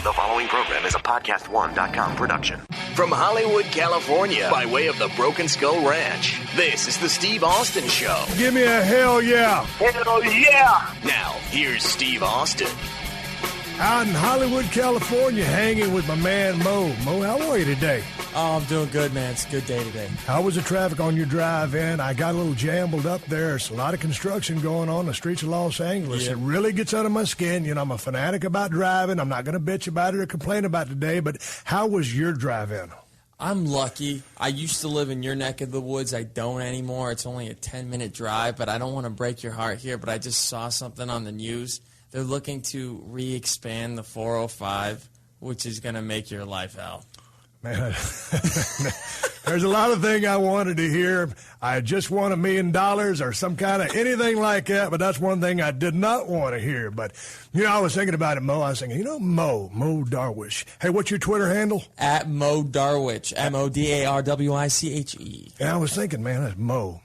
The following program is a PodcastOne.com production. From Hollywood, California, by way of the Broken Skull Ranch, this is the Steve Austin Show. Give me a hell yeah. Hell yeah. Now, here's Steve Austin. Out in Hollywood, California, hanging with my man Mo. Mo, how are you today? Oh, I'm doing good, man. It's a good day today. How was the traffic on your drive in? I got a little jambled up there. There's a lot of construction going on the streets of Los Angeles. Yeah. It really gets under my skin. You know, I'm a fanatic about driving. I'm not going to bitch about it or complain about it today, but how was your drive in? I'm lucky. I used to live in your neck of the woods. I don't anymore. It's only a 10-minute drive, but I don't want to break your heart here, but I just saw something on the news. They're looking to re-expand the 405, which is going to make your life hell. Man, there's a lot of things I wanted to hear. I just won $1 million or some kind of anything like that, but that's one thing I did not want to hear. But, you know, I was thinking about it, Mo. I was thinking, Mo Darwish. Hey, what's your Twitter handle? At Mo Darwich, MoDarwiche. And I was thinking, man, that's Mo.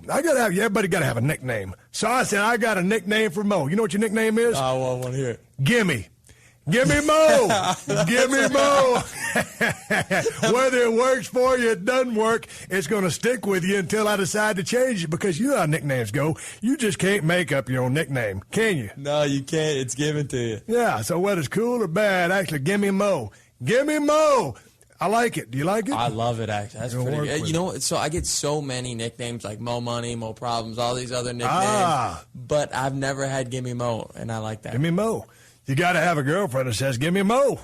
Everybody got to have a nickname. So I said, I got a nickname for Mo. You know what your nickname is? I want to hear it. Gimme. Give me Mo. Give me Mo. Whether it works for you, it doesn't work, it's going to stick with you until I decide to change it, because you know how nicknames go. You just can't make up your own nickname, can you? No, you can't. It's given to you. Yeah, so whether it's cool or bad, actually, give me Mo. Give me Mo. I like it. Do you like it? I love it, actually. That's pretty good. You know, so I get so many nicknames like Mo Money, Mo Problems, all these other nicknames. But I've never had Gimme Mo, and I like that. Give me Mo. You got to have a girlfriend that says, give me Mo.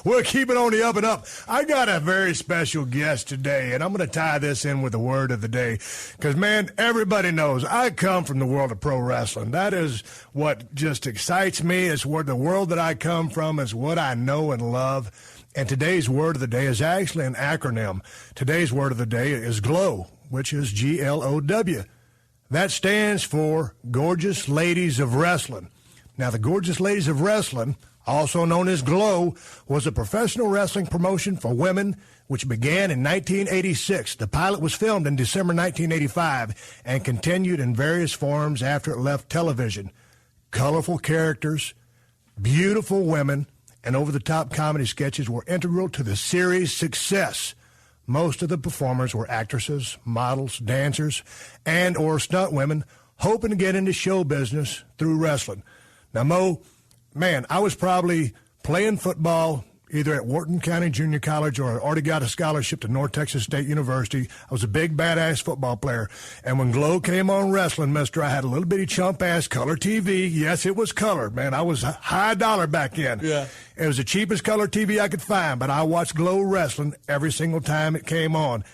We'll keep it on the up and up. I got a very special guest today, and I'm going to tie this in with the word of the day. Because, man, everybody knows I come from the world of pro wrestling. That is what just excites me. It's what the world that I come from is what I know and love. And today's word of the day is actually an acronym. Today's word of the day is GLOW, which is G-L-O-W. That stands for Gorgeous Ladies of Wrestling. Now, the Gorgeous Ladies of Wrestling, also known as GLOW, was a professional wrestling promotion for women which began in 1986. The pilot was filmed in December 1985 and continued in various forms after it left television. Colorful characters, beautiful women, and over-the-top comedy sketches were integral to the series' success. Most of the performers were actresses, models, dancers, and or stunt women hoping to get into show business through wrestling. Now, Mo, man, I was probably playing football either at Wharton County Junior College or I already got a scholarship to North Texas State University. I was a big, badass football player. And when GLOW came on Wrestling, mister, I had a little bitty chump-ass color TV. Yes, it was colored, man. I was high dollar back then. Yeah. It was the cheapest color TV I could find, but I watched GLOW Wrestling every single time it came on.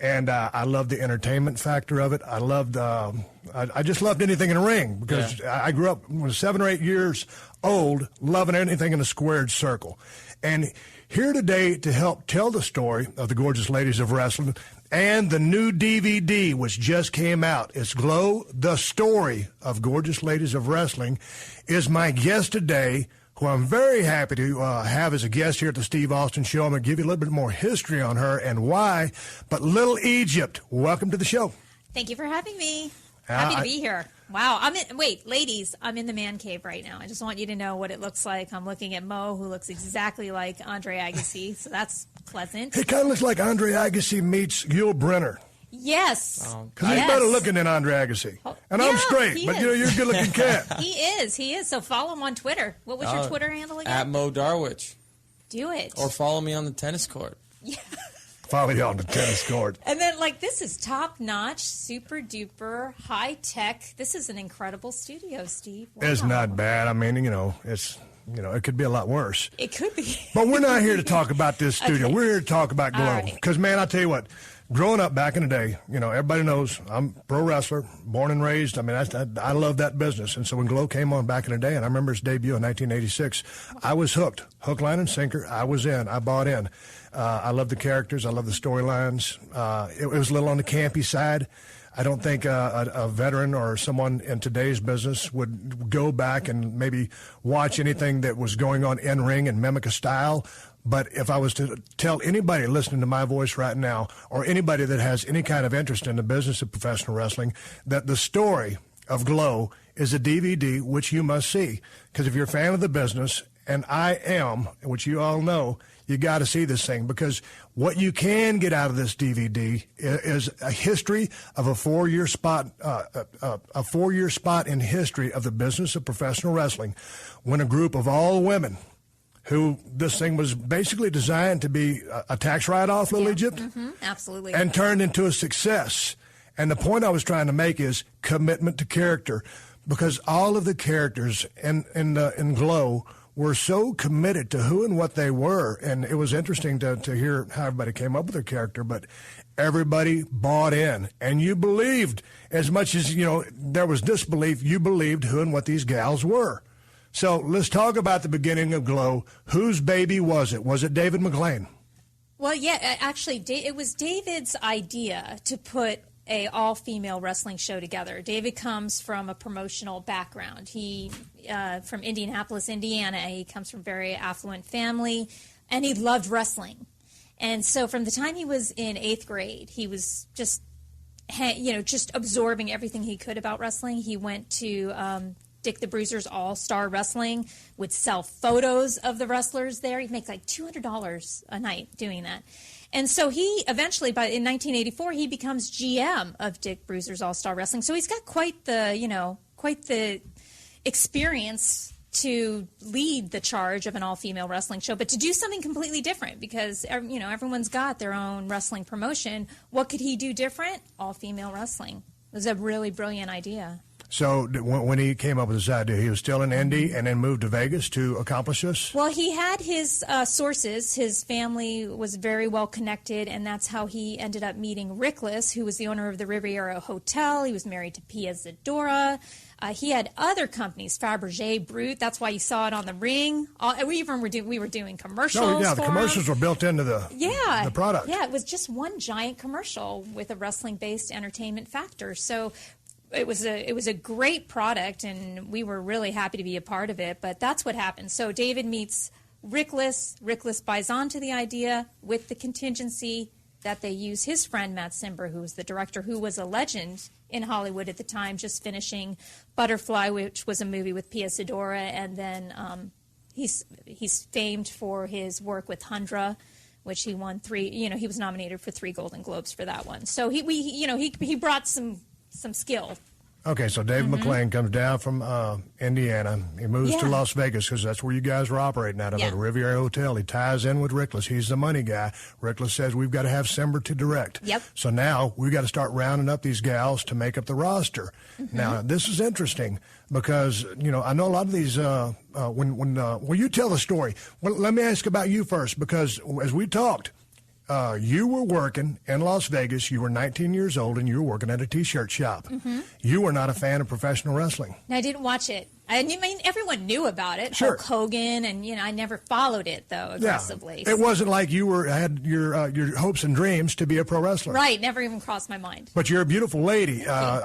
And I loved the entertainment factor of it. I loved, I just loved anything in a ring because I grew up when I was 7 or 8 years old, loving anything in a squared circle. And here today to help tell the story of the Gorgeous Ladies of Wrestling and the new DVD, which just came out, it's GLOW, the story of Gorgeous Ladies of Wrestling, is my guest today, who I'm very happy to have as a guest here at the Steve Austin Show. I'm going to give you a little bit more history on her and why. But Little Egypt, welcome to the show. Thank you for having me. Happy to be here. Wow. Ladies, I'm in the man cave right now. I just want you to know what it looks like. I'm looking at Mo, who looks exactly like Andre Agassi, so that's pleasant. It kind of looks like Andre Agassi meets Yul Brynner. Yes. Because he's better looking than Andre Agassi. And I'm straight, but you're a good-looking cat. He is. So follow him on Twitter. What was your Twitter handle again? At Mo Darwich. Do it. Or follow me on the tennis court. Yeah. Follow you on the tennis court. And then, this is top-notch, super-duper, high-tech. This is an incredible studio, Steve. Wow. It's not bad. I mean, it's... it could be a lot worse. It could be. But we're not here to talk about this studio. Okay. We're here to talk about GLOW. Because, man, I'll tell you what, growing up back in the day, everybody knows I'm a pro wrestler, born and raised. I mean, I love that business. And so when GLOW came on back in the day, and I remember its debut in 1986, I was hooked. Hook, line, and sinker. I was in. I bought in. I love the characters. I love the storylines. It was a little on the campy side. I don't think a veteran or someone in today's business would go back and maybe watch anything that was going on in ring and mimic a style. But if I was to tell anybody listening to my voice right now, or anybody that has any kind of interest in the business of professional wrestling, that the story of GLOW is a DVD which you must see. Because if you're a fan of the business and I am, which you all know, you got to see this thing, because what you can get out of this DVD is a history of a 4-year spot, a 4-year spot in history of the business of professional wrestling, when a group of all women, who this thing was basically designed to be a tax write-off, Little Egypt, absolutely, and turned into a success. And the point I was trying to make is commitment to character, because all of the characters in Glow were so committed to who and what they were. And it was interesting to hear how everybody came up with their character, but everybody bought in. And you believed, as much as, there was disbelief, you believed who and what these gals were. So let's talk about the beginning of Glow. Whose baby was it? Was it David McLean? Well, yeah, actually, it was David's idea to put a all-female wrestling show together. David comes from a promotional background. He from Indianapolis, Indiana. He comes from a very affluent family, and he loved wrestling. And so from the time he was in 8th grade, he was just absorbing everything he could about wrestling. He went to Dick the Bruiser's All-Star Wrestling, would sell photos of the wrestlers there. He'd make like $200 a night doing that. And so he eventually, in 1984, he becomes GM of Dick Bruiser's All-Star Wrestling. So he's got quite the experience to lead the charge of an all-female wrestling show, but to do something completely different, because everyone's got their own wrestling promotion. What could he do different? All-female wrestling. It was a really brilliant idea. So when he came up with this idea, he was still in Indy and then moved to Vegas to accomplish this? Well, he had his sources. His family was very well connected, and that's how he ended up meeting Rickless, who was the owner of the Riviera Hotel. He was married to Pia Zadora. He had other companies, Fabergé, Brut. That's why you saw it on the ring. We were doing commercials. Oh, yeah, the commercials were built into the product. Yeah, it was just one giant commercial with a wrestling-based entertainment factor. So it was a great product, and we were really happy to be a part of it. But that's what happened. So David meets Rickless. Rickless buys onto the idea with the contingency that they use his friend Matt Cimber, who was the director, who was a legend in Hollywood at the time, just finishing Butterfly, which was a movie with Pia Zadora, and then he's famed for his work with Hundra, which he won 3. He was nominated for 3 Golden Globes for that one. So he brought some skill. Okay, so David McLean comes down from Indiana. He moves to Las Vegas because that's where you guys were operating out of, the Riviera Hotel. He ties in with Rickless. He's the money guy. Rickless says, we've got to have Cimber to direct. Yep. So now we've got to start rounding up these gals to make up the roster. Now, this is interesting because, I know a lot of these, when you tell the story, well, let me ask about you first, because as we talked, you were working in Las Vegas. You were 19 years old, and you were working at a T-shirt shop. You were not a fan of professional wrestling. No, I didn't watch it. I mean, everyone knew about it. Sure. Hulk Hogan, and I never followed it though aggressively. Yeah. It wasn't like you had your hopes and dreams to be a pro wrestler. Right, never even crossed my mind. But you're a beautiful lady.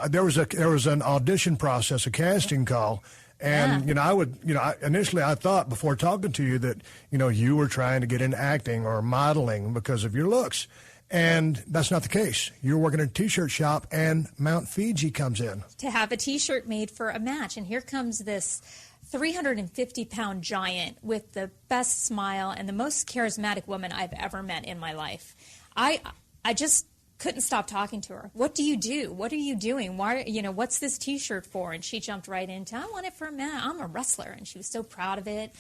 There was an audition process, a casting call. And, initially I thought before talking to you that, you were trying to get into acting or modeling because of your looks. And that's not the case. You're working at a T-shirt shop, and Mount Fiji comes in. To have a T-shirt made for a match. And here comes this 350-pound giant with the best smile and the most charismatic woman I've ever met in my life. I just couldn't stop talking to her. What do you do? What are you doing? Why, what's this T-shirt for? And she jumped right into, I want it for a man. I'm a wrestler. And she was so proud of it.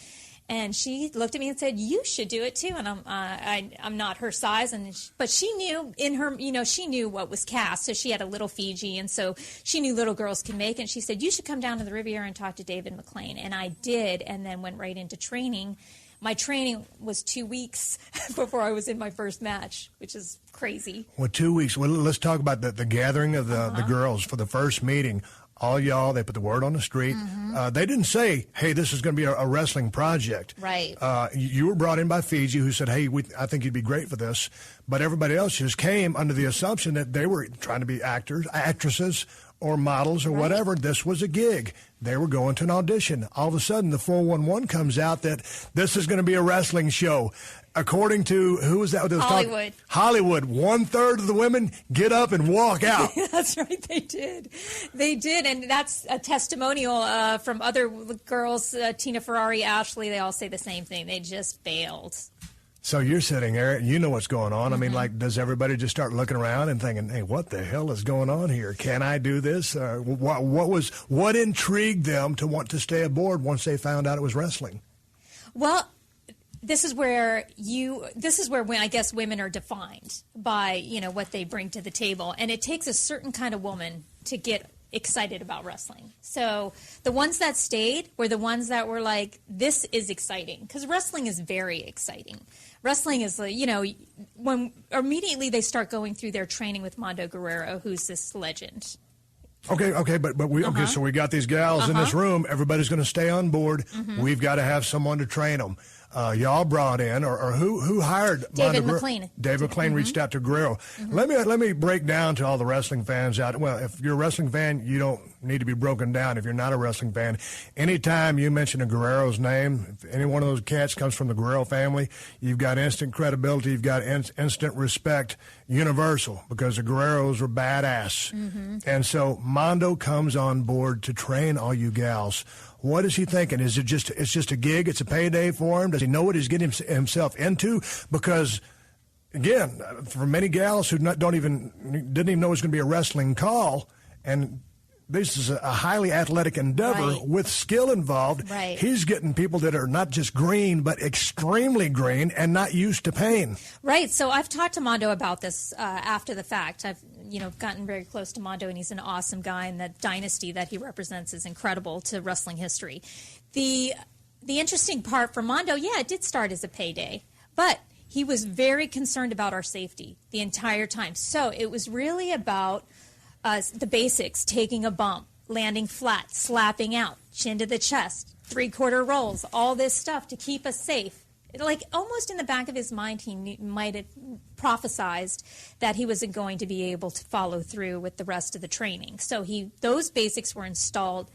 And she looked at me and said, you should do it too. And I'm not her size. But she knew in her, she knew what was cast. So she had a little Fiji. And so she knew little girls can make it. And she said, you should come down to the Riviera and talk to David McLean. And I did, and then went right into training. My training was 2 weeks before I was in my first match, which is crazy. Well, 2 weeks. Well, let's talk about the gathering of the girls for the first meeting. All y'all, they put the word on the street. They didn't say, hey, this is going to be a wrestling project. Right. You were brought in by Fiji, who said, hey, I think you'd be great for this. But everybody else just came under the assumption that they were trying to be actors, actresses, or models or whatever. This was a gig. They were going to an audition. All of a sudden, the 411 comes out that this is going to be a wrestling show. According to, who was that? Hollywood. Hollywood. 1/3 of the women get up and walk out. That's right, they did. They did, and that's a testimonial from other girls, Tina Ferrari, Ashley, they all say the same thing. They just failed. So you're sitting there, you know what's going on. I mean, like, does everybody just start looking around and thinking, hey, what the hell is going on here? Can I do this? What intrigued them to want to stay aboard once they found out it was wrestling? Well, this is where I guess women are defined by, you know, what they bring to the table. And it takes a certain kind of woman to get excited about wrestling. So the ones that stayed were the ones that were like, this is exciting, because wrestling is very exciting. Wrestling is, you know, when immediately they start going through their training with Mondo Guerrero, who's this legend. Okay, so we got these gals in this room. Everybody's going to stay on board. We've got to have someone to train them. Y'all brought in, or who hired David McLean. David McLean reached out to Guerrero. Let me break down to all the wrestling fans out. Well, if you're a wrestling fan, you don't need to be broken down. If you're not a wrestling fan, anytime you mention a Guerrero's name, if any one of those cats comes from the Guerrero family, you've got instant credibility. You've got instant respect, universal, because the Guerreros were badass. And so Mondo comes on board to train all you gals. What is he thinking? Is it's just a gig? It's a payday for him? Does he know what he's getting himself into? Because, again, for many gals who didn't even know it was going to be a wrestling call, and this is a highly athletic endeavor with skill involved. Right. He's getting people that are not just green, but extremely green and not used to pain. Right. So I've talked to Mondo about this after the fact. I've gotten very close to Mondo, and he's an awesome guy, and that dynasty that he represents is incredible to wrestling history. The interesting part for Mondo, it did start as a payday, but he was very concerned about our safety the entire time. So it was really about the basics: taking a bump, landing flat, slapping out, chin to the chest, 3/4 rolls, all this stuff to keep us safe. Like, almost in the back of his mind, he might have prophesized that he wasn't going to be able to follow through with the rest of the training. So those basics were installed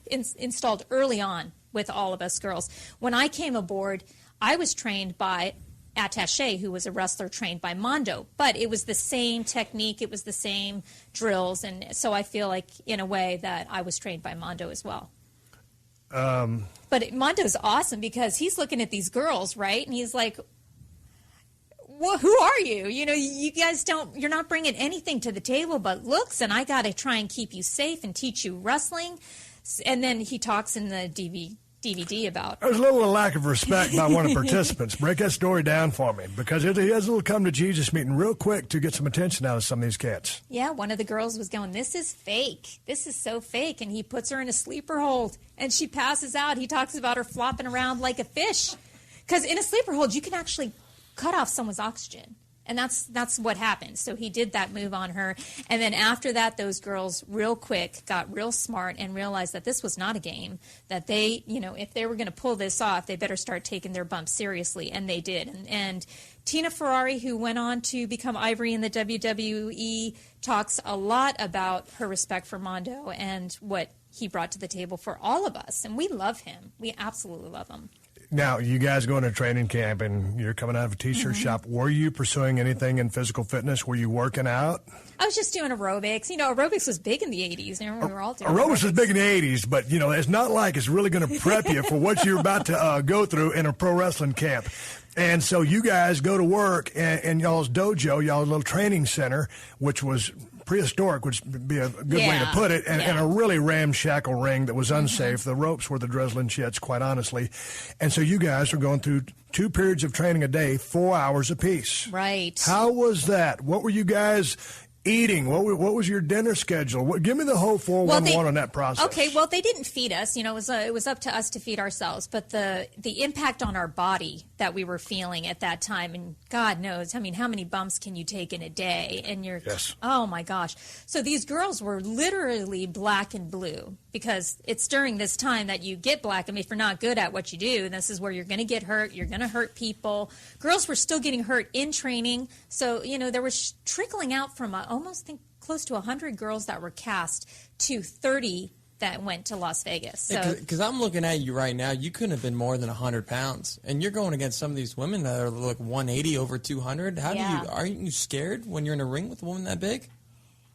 early on with all of us girls. When I came aboard, I was trained by Attaché, who was a wrestler trained by Mondo, but it was the same technique, it was the same drills, and so I feel like, in a way, that I was trained by Mondo as well. But Mondo's awesome because he's looking at these girls, right? And he's like, well, who are you? You know, you guys you're not bringing anything to the table but looks, and I got to try and keep you safe and teach you wrestling. And then he talks in the DVD about. There's a little lack of respect by one of the participants. Break that story down for me, because he has a little come to Jesus meeting real quick to get some attention out of some of these cats. Yeah, one of the girls was going, this is fake. This is so fake. And he puts her in a sleeper hold, and she passes out. He talks about her flopping around like a fish. Because in a sleeper hold, you can actually cut off someone's oxygen. And that's what happened. So he did that move on her. And then after that, those girls real quick got real smart and realized that this was not a game, that they, if they were going to pull this off, they better start taking their bumps seriously. And they did. And Tina Ferrari, who went on to become Ivory in the WWE, talks a lot about her respect for Mondo and what he brought to the table for all of us. And we love him. We absolutely love him. Now, you guys go into training camp, and you're coming out of a T-shirt shop. Were you pursuing anything in physical fitness? Were you working out? I was just doing aerobics. Aerobics was big in the 80s. We were all doing aerobics was big in the 80s, but, it's not like it's really going to prep you for what you're about to go through in a pro wrestling camp. And so you guys go to work in y'all's dojo, y'all's little training center, which was prehistoric, which would be a good way to put it, and a really ramshackle ring that was unsafe. The ropes were the drizzling shits, quite honestly. And so you guys are going through 2 periods of training a day, 4 hours apiece. Right. How was that? What were you guys eating? What was your dinner schedule? Give me the whole 411 on that process. Okay, well, they didn't feed us. It was up to us to feed ourselves. But the impact on our body that we were feeling at that time, and God knows, how many bumps can you take in a day? And oh my gosh. So these girls were literally black and blue, because it's during this time that you get black. If you're not good at what you do, this is where you're going to get hurt. You're going to hurt people. Girls were still getting hurt in training. So, there was trickling out from almost think close to 100 girls that were cast to 30 that went to Las Vegas. So, because I'm looking at you right now, you couldn't have been more than 100 pounds, and you're going against some of these women that are like 180 over 200. Aren't you scared when you're in a ring with a woman that big?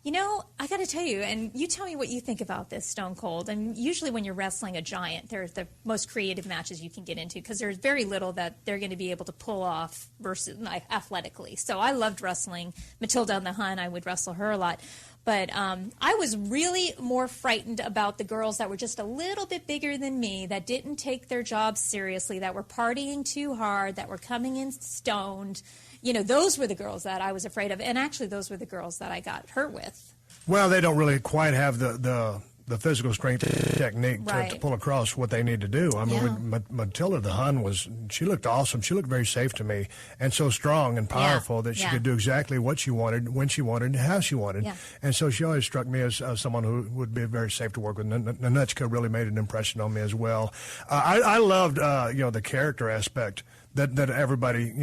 You know, I got to tell you, and you tell me what you think about this, Stone Cold. And usually when you're wrestling a giant, they're the most creative matches you can get into because there's very little that they're going to be able to pull off versus like, athletically. So I loved wrestling Matilda on the Hun. I would wrestle her a lot. But I was really more frightened about the girls that were just a little bit bigger than me, that didn't take their jobs seriously, that were partying too hard, that were coming in stoned. You know, those were the girls that I was afraid of. And actually, those were the girls that I got hurt with. Well, they don't really quite have the physical strength technique to pull across what they need to do. I mean, Matilda the Hun she looked awesome. She looked very safe to me and so strong and powerful that she could do exactly what she wanted, when she wanted, and how she wanted. Yeah. And so she always struck me as someone who would be very safe to work with. Nanuchka really made an impression on me as well. I loved, the character aspect that everybody,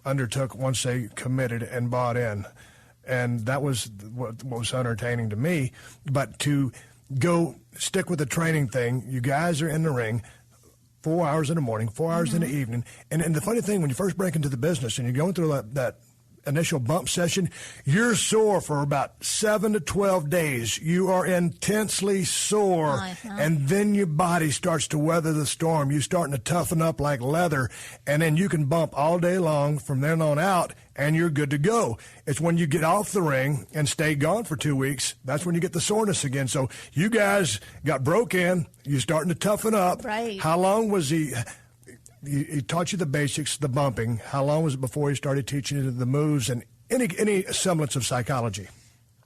undertook once they committed and bought in. And that was what was entertaining to me. But to go stick with the training thing, you guys are in the ring 4 hours in the morning, 4 hours in the evening. And the funny thing, when you first break into the business and you're going through that initial bump session, you're sore for about 7 to 12 days. You are intensely sore, and then your body starts to weather the storm. You're starting to toughen up like leather, and then you can bump all day long from then on out, and you're good to go. It's when you get off the ring and stay gone for 2 weeks, that's when you get the soreness again. So you guys got broke in. You're starting to toughen up. Right. How long was he taught you the basics, the bumping? How long was it before he started teaching you the moves and any semblance of psychology?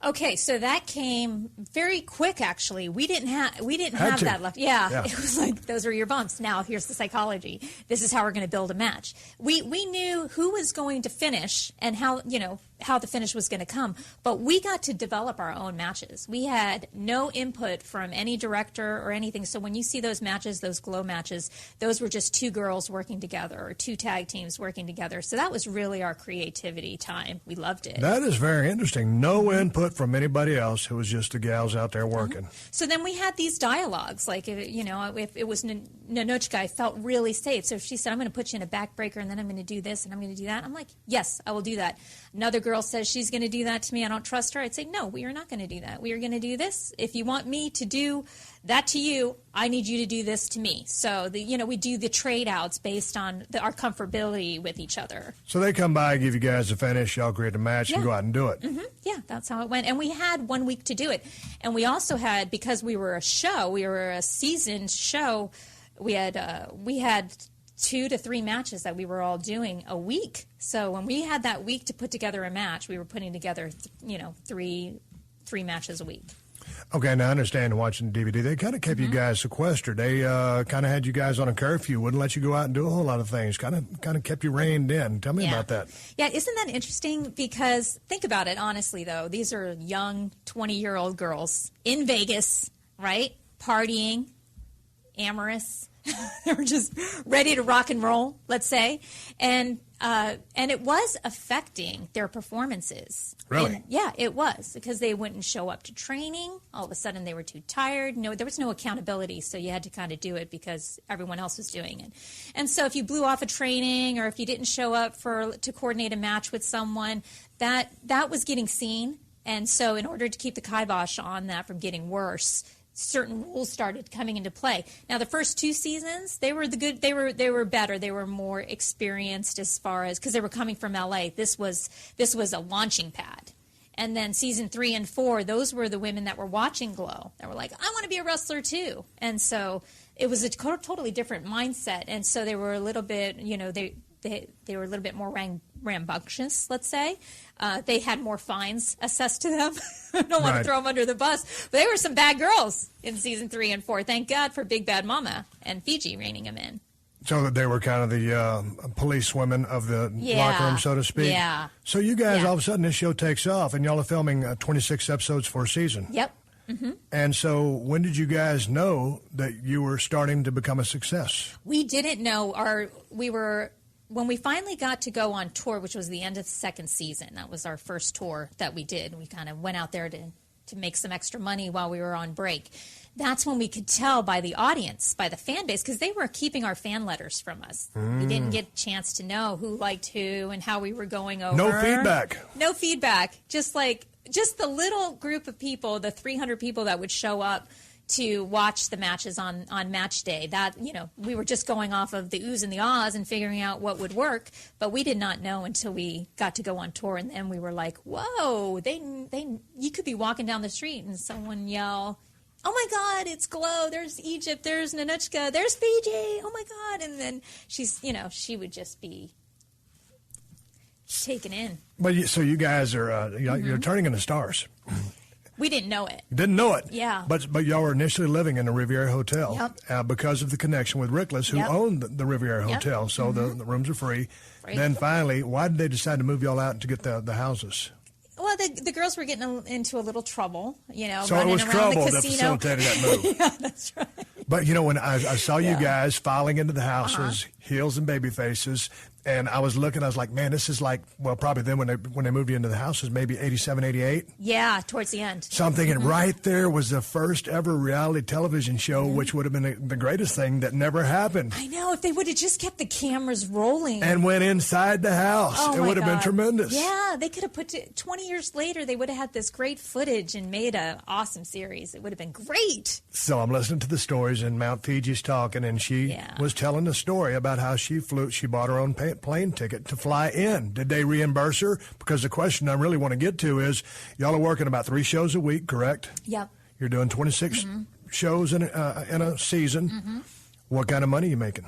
Okay, so that came very quick. Actually, we didn't have that left. Yeah, it was like those were your bumps. Now here's the psychology. This is how we're going to build a match. We knew who was going to finish and how the finish was going to come, but we got to develop our own matches. We had no input from any director or anything. So when you see those matches, those glow matches, those were just two girls working together or two tag teams working together. So that was really our creativity time. We loved it. That is very interesting. No input from anybody else. It was just the gals out there working. So then we had these dialogues. Like, if it was Nanuchka, I felt really safe. So if she said, I'm going to put you in a backbreaker and then I'm going to do this and I'm going to do that, I'm like, yes, I will do that. Another girl says she's going to do that to me. I don't trust her. I'd say, no, we are not going to do that. We are going to do this. If you want me to do that to you, I need you to do this to me. So, we do the trade outs based on our comfortability with each other. So they come by, give you guys a finish, y'all create a match, and go out and do it. Mm-hmm. Yeah, that's how it went. And we had 1 week to do it. And we also had, because we were a seasoned show, we had 2 to 3 matches that we were all doing a week. So when we had that week to put together a match, we were putting together, 3 matches a week. Okay, now I understand watching the DVD. They kind of kept you guys sequestered. They kind of had you guys on a curfew, wouldn't let you go out and do a whole lot of things. Kind of kept you reined in. Tell me about that. Yeah, isn't that interesting? Because think about it, honestly, though. These are young 20-year-old girls in Vegas, right? Partying, amorous. They were just ready to rock and roll, let's say. And it was affecting their performances. Really? And, yeah, it was, because they wouldn't show up to training. All of a sudden they were too tired. No, there was no accountability, so you had to kind of do it because everyone else was doing it. And so if you blew off a training or if you didn't show up to coordinate a match with someone, that was getting seen. And so in order to keep the kibosh on that from getting worse, certain rules started coming into play. Now, the first 2 seasons, they were better. They were more experienced as far as, because they were coming from LA. This was a launching pad. And then season 3 and 4, those were the women that were watching Glow that were like, I want to be a wrestler too. And so it was a totally different mindset. And so they were a little bit, they were a little bit more rambunctious, let's say. They had more fines assessed to them. I don't want to throw them under the bus. But they were some bad girls in season 3 and 4. Thank God for Big Bad Mama and Fiji reining them in. So that they were kind of the police women of the locker room, so to speak. Yeah. So you guys, all of a sudden, this show takes off, and y'all are filming 26 episodes for a season. Yep. Mm-hmm. And so when did you guys know that you were starting to become a success? We didn't know. when we finally got to go on tour, which was the end of the second season, that was our first tour that we did. We kind of went out there to make some extra money while we were on break. That's when we could tell by the audience, by the fan base, because they were keeping our fan letters from us. We didn't get a chance to know who liked who and how we were going over. No feedback. No feedback. Just the little group of people, the 300 people that would show up to watch the matches on match day. That, we were just going off of the oohs and the ahs and figuring out what would work, but we did not know until we got to go on tour, and then we were like, whoa, you could be walking down the street and someone yell, oh my God, it's Glow, there's Egypt, there's Nanuchka, there's Fiji, oh my God, and then she would just be taken in. But so you guys are, you're turning into stars. We didn't know it. Didn't know it. Yeah. But y'all were initially living in the Riviera Hotel because of the connection with Rickless, who owned the Riviera Hotel. So the rooms are free. Then finally, why did they decide to move y'all out to get the houses? Well, the girls were getting into a little trouble, So it was trouble that facilitated that move. Yeah, that's right. But, when I saw you guys filing into the houses, heels and baby faces, and I was looking, I was like, man, this is like, well, probably then when they moved you into the houses, maybe 87, 88? Yeah, towards the end. So I'm thinking right there was the first ever reality television show, which would have been the greatest thing that never happened. I know, if they would have just kept the cameras rolling. And went inside the house. It would have been tremendous. Yeah, they could have 20 years later, they would have had this great footage and made an awesome series. It would have been great. So I'm listening to the stories, and Mount Fiji's talking, and she was telling a story about how she bought her own plane ticket to fly in. Did they reimburse her? Because the question I really want to get to is, y'all are working about 3 shows a week, correct? Yep. You're doing 26 shows in a season. What kind of money are you making?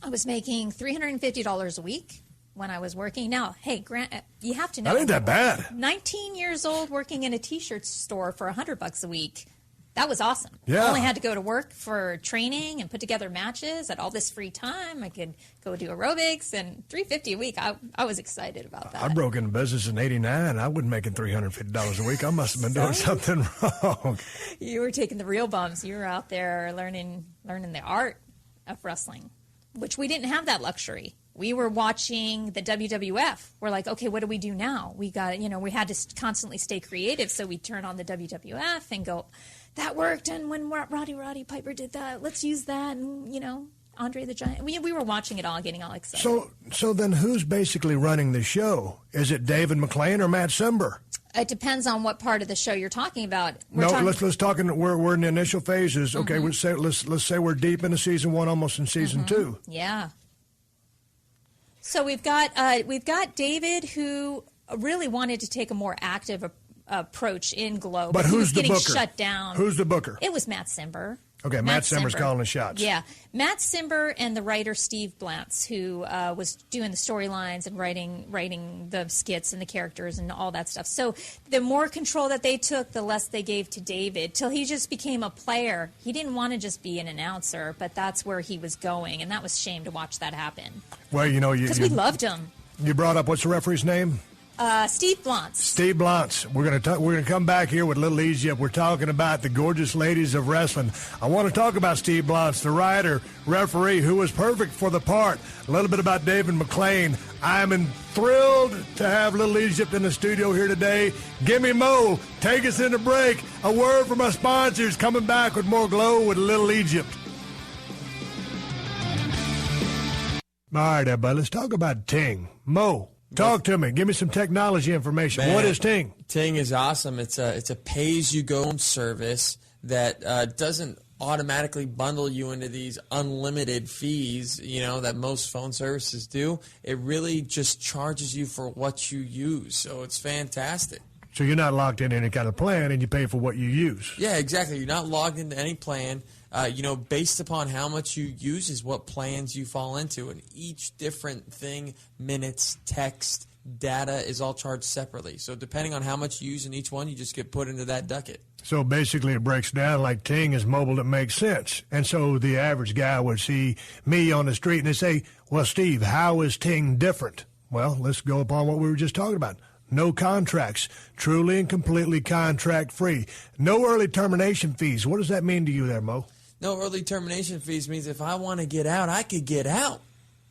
I was making $350 a week when I was working. Now, hey, Grant, you have to know. That ain't that bad. 19 years old working in a T-shirt store for $100 a week. That was awesome. Yeah. I only had to go to work for training and put together matches. At all this free time, I could go do aerobics, and $350 a week. I was excited about that. I broke into business in '89. I wasn't making $350 a week. I must have been doing something wrong. You were taking the real bumps. You were out there learning the art of wrestling, which we didn't have that luxury. We were watching the WWF. We're like, okay, what do we do now? We got, we had to constantly stay creative, so we turn on the WWF and go, that worked, and when Roddy Piper did that, let's use that, and, Andre the Giant. We were watching it all, getting all excited. So then who's basically running the show? Is it David McLean or Matt Simber? It depends on what part of the show you're talking about. Let's talk. We're in the initial phases. Okay, let's say we're deep into season 1, almost in season 2. Yeah. So we've got David, who really wanted to take a more active approach in Glow, but who's the getting booker? Shut down. Who's the booker? It was Matt Simber. Okay, Matt Simber's calling the shots. Yeah, Matt Simber and the writer Steve Blantz, who was doing the storylines and writing the skits and the characters and all that stuff. So the more control that they took, the less they gave to David, till he just became a player. He didn't want to just be an announcer, but that's where he was going, and that was a shame to watch that happen. Well, because we loved him. You brought up, what's the referee's name? Steve Blantz. Steve Blantz. We're gonna come back here with Little Egypt. We're talking about the gorgeous ladies of wrestling. I want to talk about Steve Blantz, the writer, referee, who was perfect for the part. A little bit about David McLean. I'm thrilled to have Little Egypt in the studio here today. Gimme Mo, take us in a break. A word from our sponsors. Coming back with more Glow with Little Egypt. All right, everybody, let's talk about Ting. Mo. Talk to me. Give me some technology information. Man, what is Ting? Ting is awesome. It's a pay-as-you-go service that doesn't automatically bundle you into these unlimited fees, that most phone services do. It really just charges you for what you use. So it's fantastic. So you're not locked in any kind of plan, and you pay for what you use. Yeah, exactly. You're not logged into any plan. Based upon how much you use is what plans you fall into. And each different thing, minutes, text, data, is all charged separately. So depending on how much you use in each one, you just get put into that bucket. So basically it breaks down like Ting is mobile that makes sense. And so the average guy would see me on the street and they say, well, Steve, how is Ting different? Well, let's go upon what we were just talking about. No contracts, truly and completely contract-free. No early termination fees. What does that mean to you there, Mo? No early termination fees means if I want to get out, I could get out.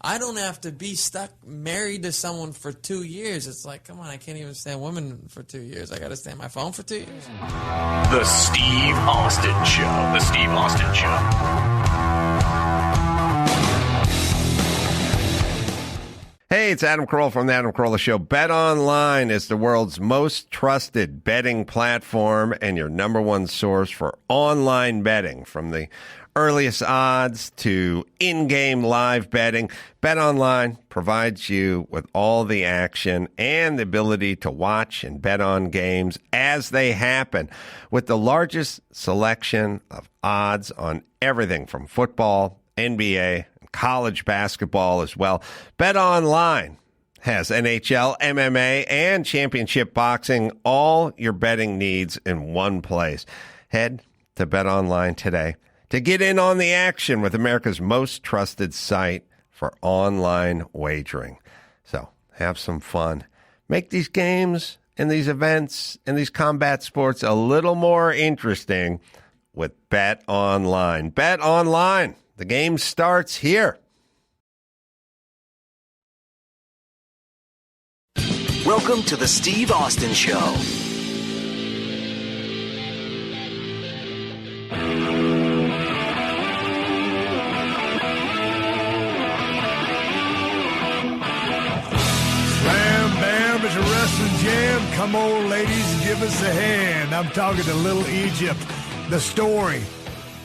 I don't have to be stuck married to someone for 2 years. It's like, come on, I can't even stand women for 2 years. I got to stay on my phone for 2 years. The Steve Austin Show. The Steve Austin Show. Hey, it's Adam Carolla from the Adam Carolla Show. BetOnline is the world's most trusted betting platform and your number one source for online betting. From the earliest odds to in-game live betting, BetOnline provides you with all the action and the ability to watch and bet on games as they happen. With the largest selection of odds on everything from football, NBA, college basketball as well. BetOnline has NHL, MMA, and championship boxing, all your betting needs in one place. Head to BetOnline today to get in on the action with America's most trusted site for online wagering. So have some fun. Make these games and these events and these combat sports a little more interesting with BetOnline. BetOnline. The game starts here. Welcome to the Steve Austin Show. Slam bam, it's a wrestling jam. Come on, ladies, give us a hand. I'm talking to Little Egypt. The story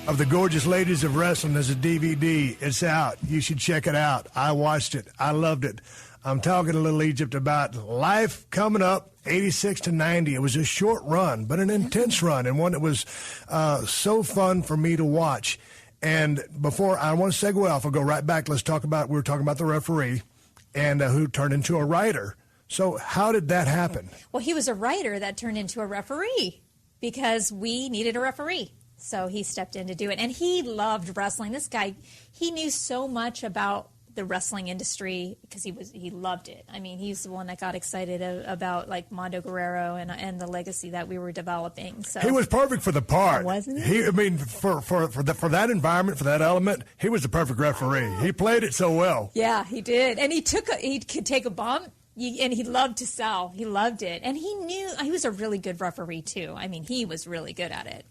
of the Gorgeous Ladies of Wrestling is a DVD. It's out. You should check it out. I watched it. I loved it. I'm talking to Little Egypt about life coming up, 86 to 90. It was a short run, but an intense run, and one that was so fun for me to watch. And before I want to segue off, I'll go right back. We were talking about the referee and who turned into a writer. So how did that happen? Well, he was a writer that turned into a referee because we needed a referee. So he stepped in to do it. And he loved wrestling. This guy, he knew so much about the wrestling industry because he loved it. I mean, he's the one that got excited about like Mondo Guerrero and the legacy that we were developing. So he was perfect for the part, wasn't he? I mean, for that environment, for that element, he was the perfect referee. He played it so well. Yeah, he did, and he could take a bump. And he loved to sell. He loved it, and he knew he was a really good referee too. I mean, he was really good at it.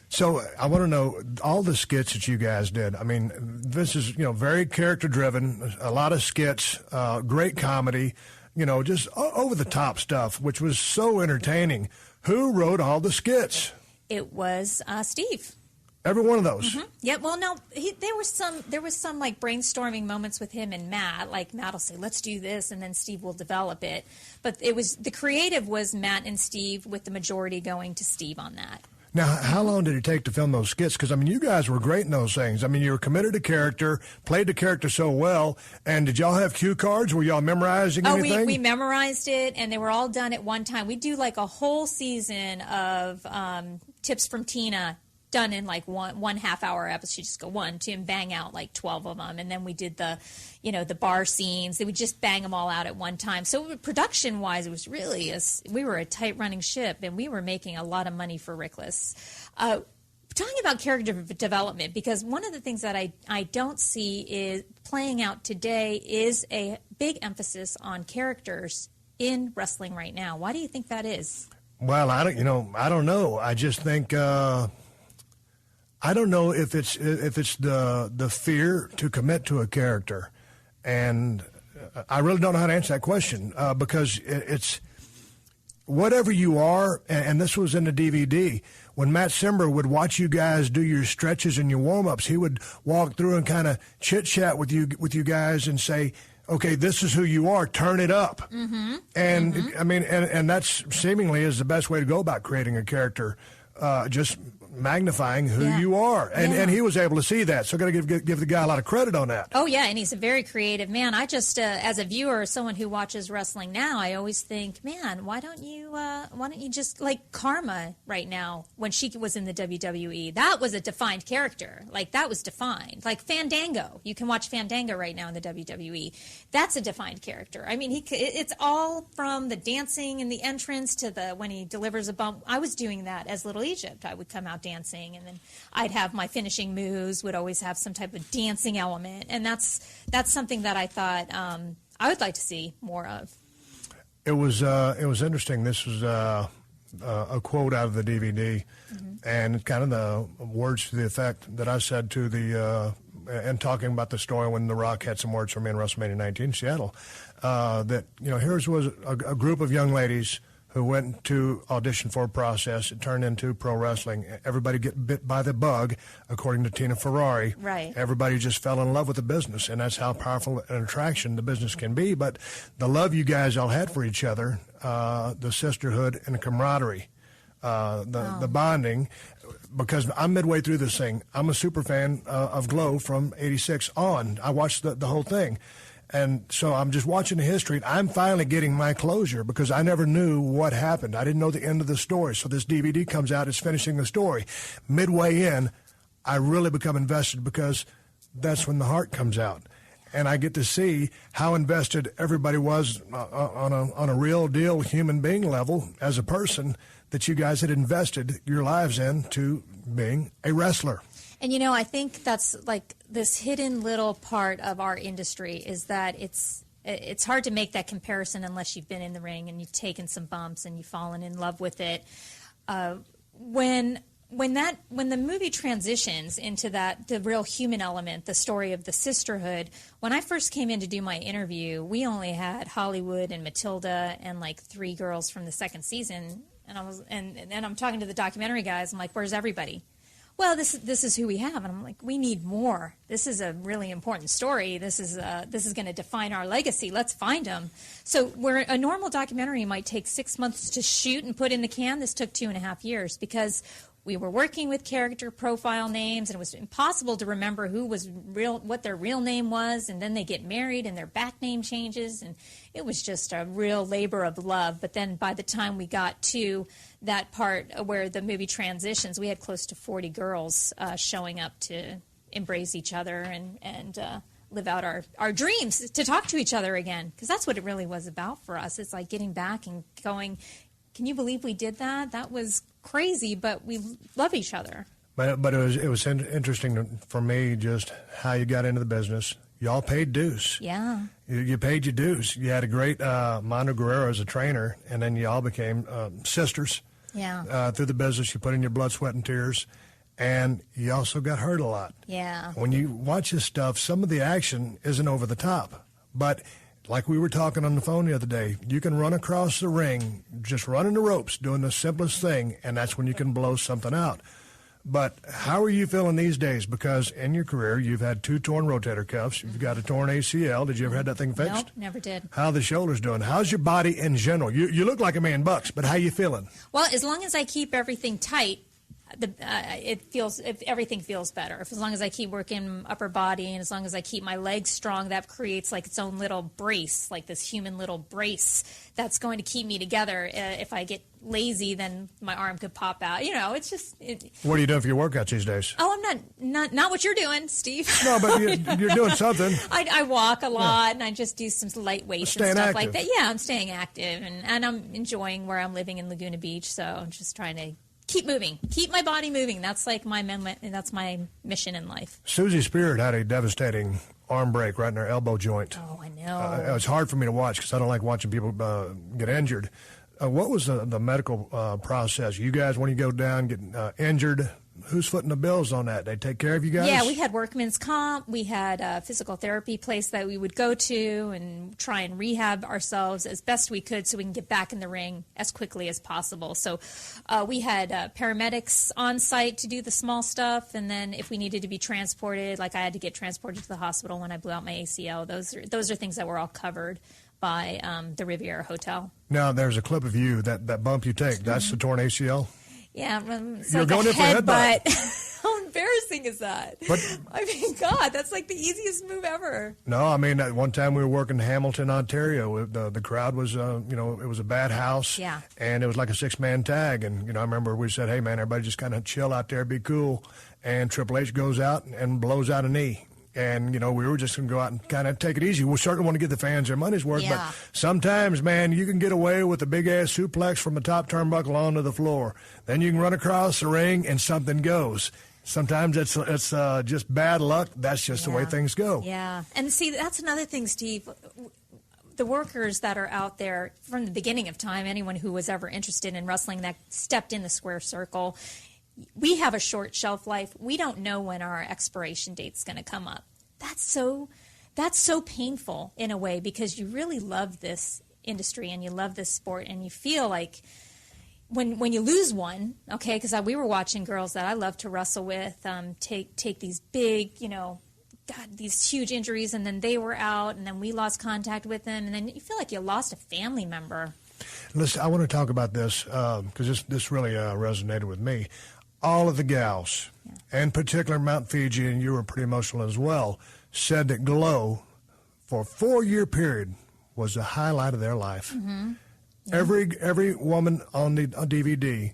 So I want to know all the skits that you guys did. I mean, this is, very character-driven, a lot of skits, great comedy, just over-the-top stuff, which was so entertaining. Who wrote all the skits? It was Steve. Every one of those? Mm-hmm. Yeah, well, no, there was some like brainstorming moments with him and Matt. Like Matt will say, let's do this, and then Steve will develop it. But the creative was Matt and Steve, with the majority going to Steve on that. Now, how long did it take to film those skits? Because, I mean, you guys were great in those things. I mean, you were committed to character, played the character so well. And did y'all have cue cards? Were y'all memorizing anything? We memorized it, and they were all done at one time. We do like a whole season of Tips from Tina done in like one half-hour episode. She'd just go 1, 2, and bang out like 12 of them. And then we did the bar scenes. They would just bang them all out at one time. So production-wise, it was really we were a tight-running ship, and we were making a lot of money for Rickless. Talking about character development, because one of the things that I don't see is playing out today is a big emphasis on characters in wrestling right now. Why do you think that is? Well, I don't know. I just think I don't know if it's the fear to commit to a character, and I really don't know how to answer that question because it's whatever you are, and this was in the DVD. When Matt Simber would watch you guys do your stretches and your warm-ups, he would walk through and kind of chit-chat with you guys and say, okay, this is who you are, turn it up. Mm-hmm. And, mm-hmm. I mean, and that's seemingly is the best way to go about creating a character, just magnifying who you are. And he was able to see that. So got to give the guy a lot of credit on that. Oh, yeah, and he's a very creative man. I just, as a viewer, someone who watches wrestling now, I always think, man, why don't you just, like Karma right now, when she was in the WWE, that was a defined character. Like, that was defined. Like Fandango. You can watch Fandango right now in the WWE. That's a defined character. I mean, it's all from the dancing and the entrance to when he delivers a bump. I was doing that as Little Egypt. I would come out out dancing, and then I'd have my finishing moves would always have some type of dancing element, and that's something that I thought I would like to see more of. It was interesting. This was a quote out of the DVD, and kind of the words to the effect that I said to the and talking about the story when The Rock had some words for me in WrestleMania 19 in Seattle, that here's was a group of young ladies who went to audition for a process. It turned into pro wrestling. Everybody get bit by the bug, according to Tina Ferrari. Right. Everybody just fell in love with the business, and that's how powerful an attraction the business can be. But the love you guys all had for each other, the sisterhood and the camaraderie, the bonding, because I'm midway through this thing. I'm a super fan of Glow from '86 on. I watched the whole thing. And so I'm just watching the history. I'm finally getting my closure because I never knew what happened. I didn't know the end of the story. So this DVD comes out, it's finishing the story. Midway in, I really become invested because that's when the heart comes out. And I get to see how invested everybody was on a real deal human being level as a person that you guys had invested your lives in to being a wrestler. And, I think that's like this hidden little part of our industry is that it's hard to make that comparison unless you've been in the ring and you've taken some bumps and you've fallen in love with it. When the movie transitions into the real human element, the story of the sisterhood, when I first came in to do my interview, we only had Hollywood and Matilda and like 3 girls from the second season. And I'm talking to the documentary guys. I'm like, where's everybody? Well, this is who we have, and I'm like, we need more. This is a really important story. This is going to define our legacy. Let's find them. So where a normal documentary might take 6 months to shoot and put in the can, this took 2.5 years because we were working with character profile names, and it was impossible to remember what their real name was, and then they get married and their back name changes, and it was just a real labor of love. But then by the time we got to that part where the movie transitions, we had close to 40 girls showing up to embrace each other and live out our dreams, to talk to each other again, because that's what it really was about for us. It's like getting back and going, can you believe we did that? That was crazy, but we love each other. But it was interesting for me just how you got into the business. Y'all paid dues. Yeah. You paid your dues. You had a great Mondo Guerrero as a trainer, and then y'all became sisters. Yeah. Through the business, you put in your blood, sweat, and tears, and you also got hurt a lot. Yeah. When you watch this stuff, some of the action isn't over the top, but like we were talking on the phone the other day, you can run across the ring, just running the ropes, doing the simplest thing, and that's when you can blow something out. But how are you feeling these days? Because in your career, you've had 2 torn rotator cuffs. You've got a torn ACL. Did you ever have that thing fixed? Nope, never did. How are the shoulders doing? How's your body in general? You look like a man bucks, but how you feeling? Well, as long as I keep everything tight, everything feels better. As long as I keep working upper body and as long as I keep my legs strong, that creates like its own little brace, like this human little brace that's going to keep me together. If I get lazy, then my arm could pop out. It's just. What are you doing for your workouts these days? Oh, I'm not what you're doing, Steve. No, but you're doing something. I walk a lot and I just do some light weights and stuff active. like that. Yeah, I'm staying active and I'm enjoying where I'm living in Laguna Beach. So I'm just trying to keep moving, keep my body moving. That's like my mission in life. Susie Spirit had a devastating arm break right in her elbow joint. Oh, I know. It was hard for me to watch because I don't like watching people get injured. What was the medical process? You guys, when you go down, get injured, who's footing the bills on that? They take care of you guys? Yeah, we had workman's comp. We had a physical therapy place that we would go to and try and rehab ourselves as best we could so we can get back in the ring as quickly as possible. So we had paramedics on site to do the small stuff, and then if we needed to be transported, like I had to get transported to the hospital when I blew out my ACL, those are things that were all covered by the Riviera Hotel. Now, there's a clip of you, that bump you take, that's the torn ACL? Yeah, it's You're like going a in for a headbutt. How embarrassing is that? But, I mean, God, that's like the easiest move ever. No, I mean, at one time we were working in Hamilton, Ontario. The crowd was, it was a bad house. Yeah. And it was like a 6-man tag. And, I remember we said, hey, man, everybody just kind of chill out there, be cool. And Triple H goes out and blows out a knee And, you know, we were just going to go out and kind of take it easy. We certainly want to get the fans their money's worth, Yeah. but sometimes, man, you can get away with a big-ass suplex from the top turnbuckle onto the floor. Then you can run across the ring and something goes. Sometimes it's just bad luck. That's just the way things go. Yeah. And see, that's another thing, Steve. The workers that are out there from the beginning of time, anyone who was ever interested in wrestling that stepped in the square circle, we have a short shelf life. We don't know when our expiration date's going to come up. That's so painful in a way, because you really love this industry and you love this sport, and you feel like when you lose one, okay, because we were watching girls that I love to wrestle with take these big, you know, God, these huge injuries, and then they were out, and then we lost contact with them, and then you feel like you lost a family member. Listen, I want to talk about this because this really resonated with me. All of the gals, and particular Mount Fiji, and you were pretty emotional as well, said that Glow, for a 4-year period, was the highlight of their life. Mm-hmm. Yeah. Every woman on DVD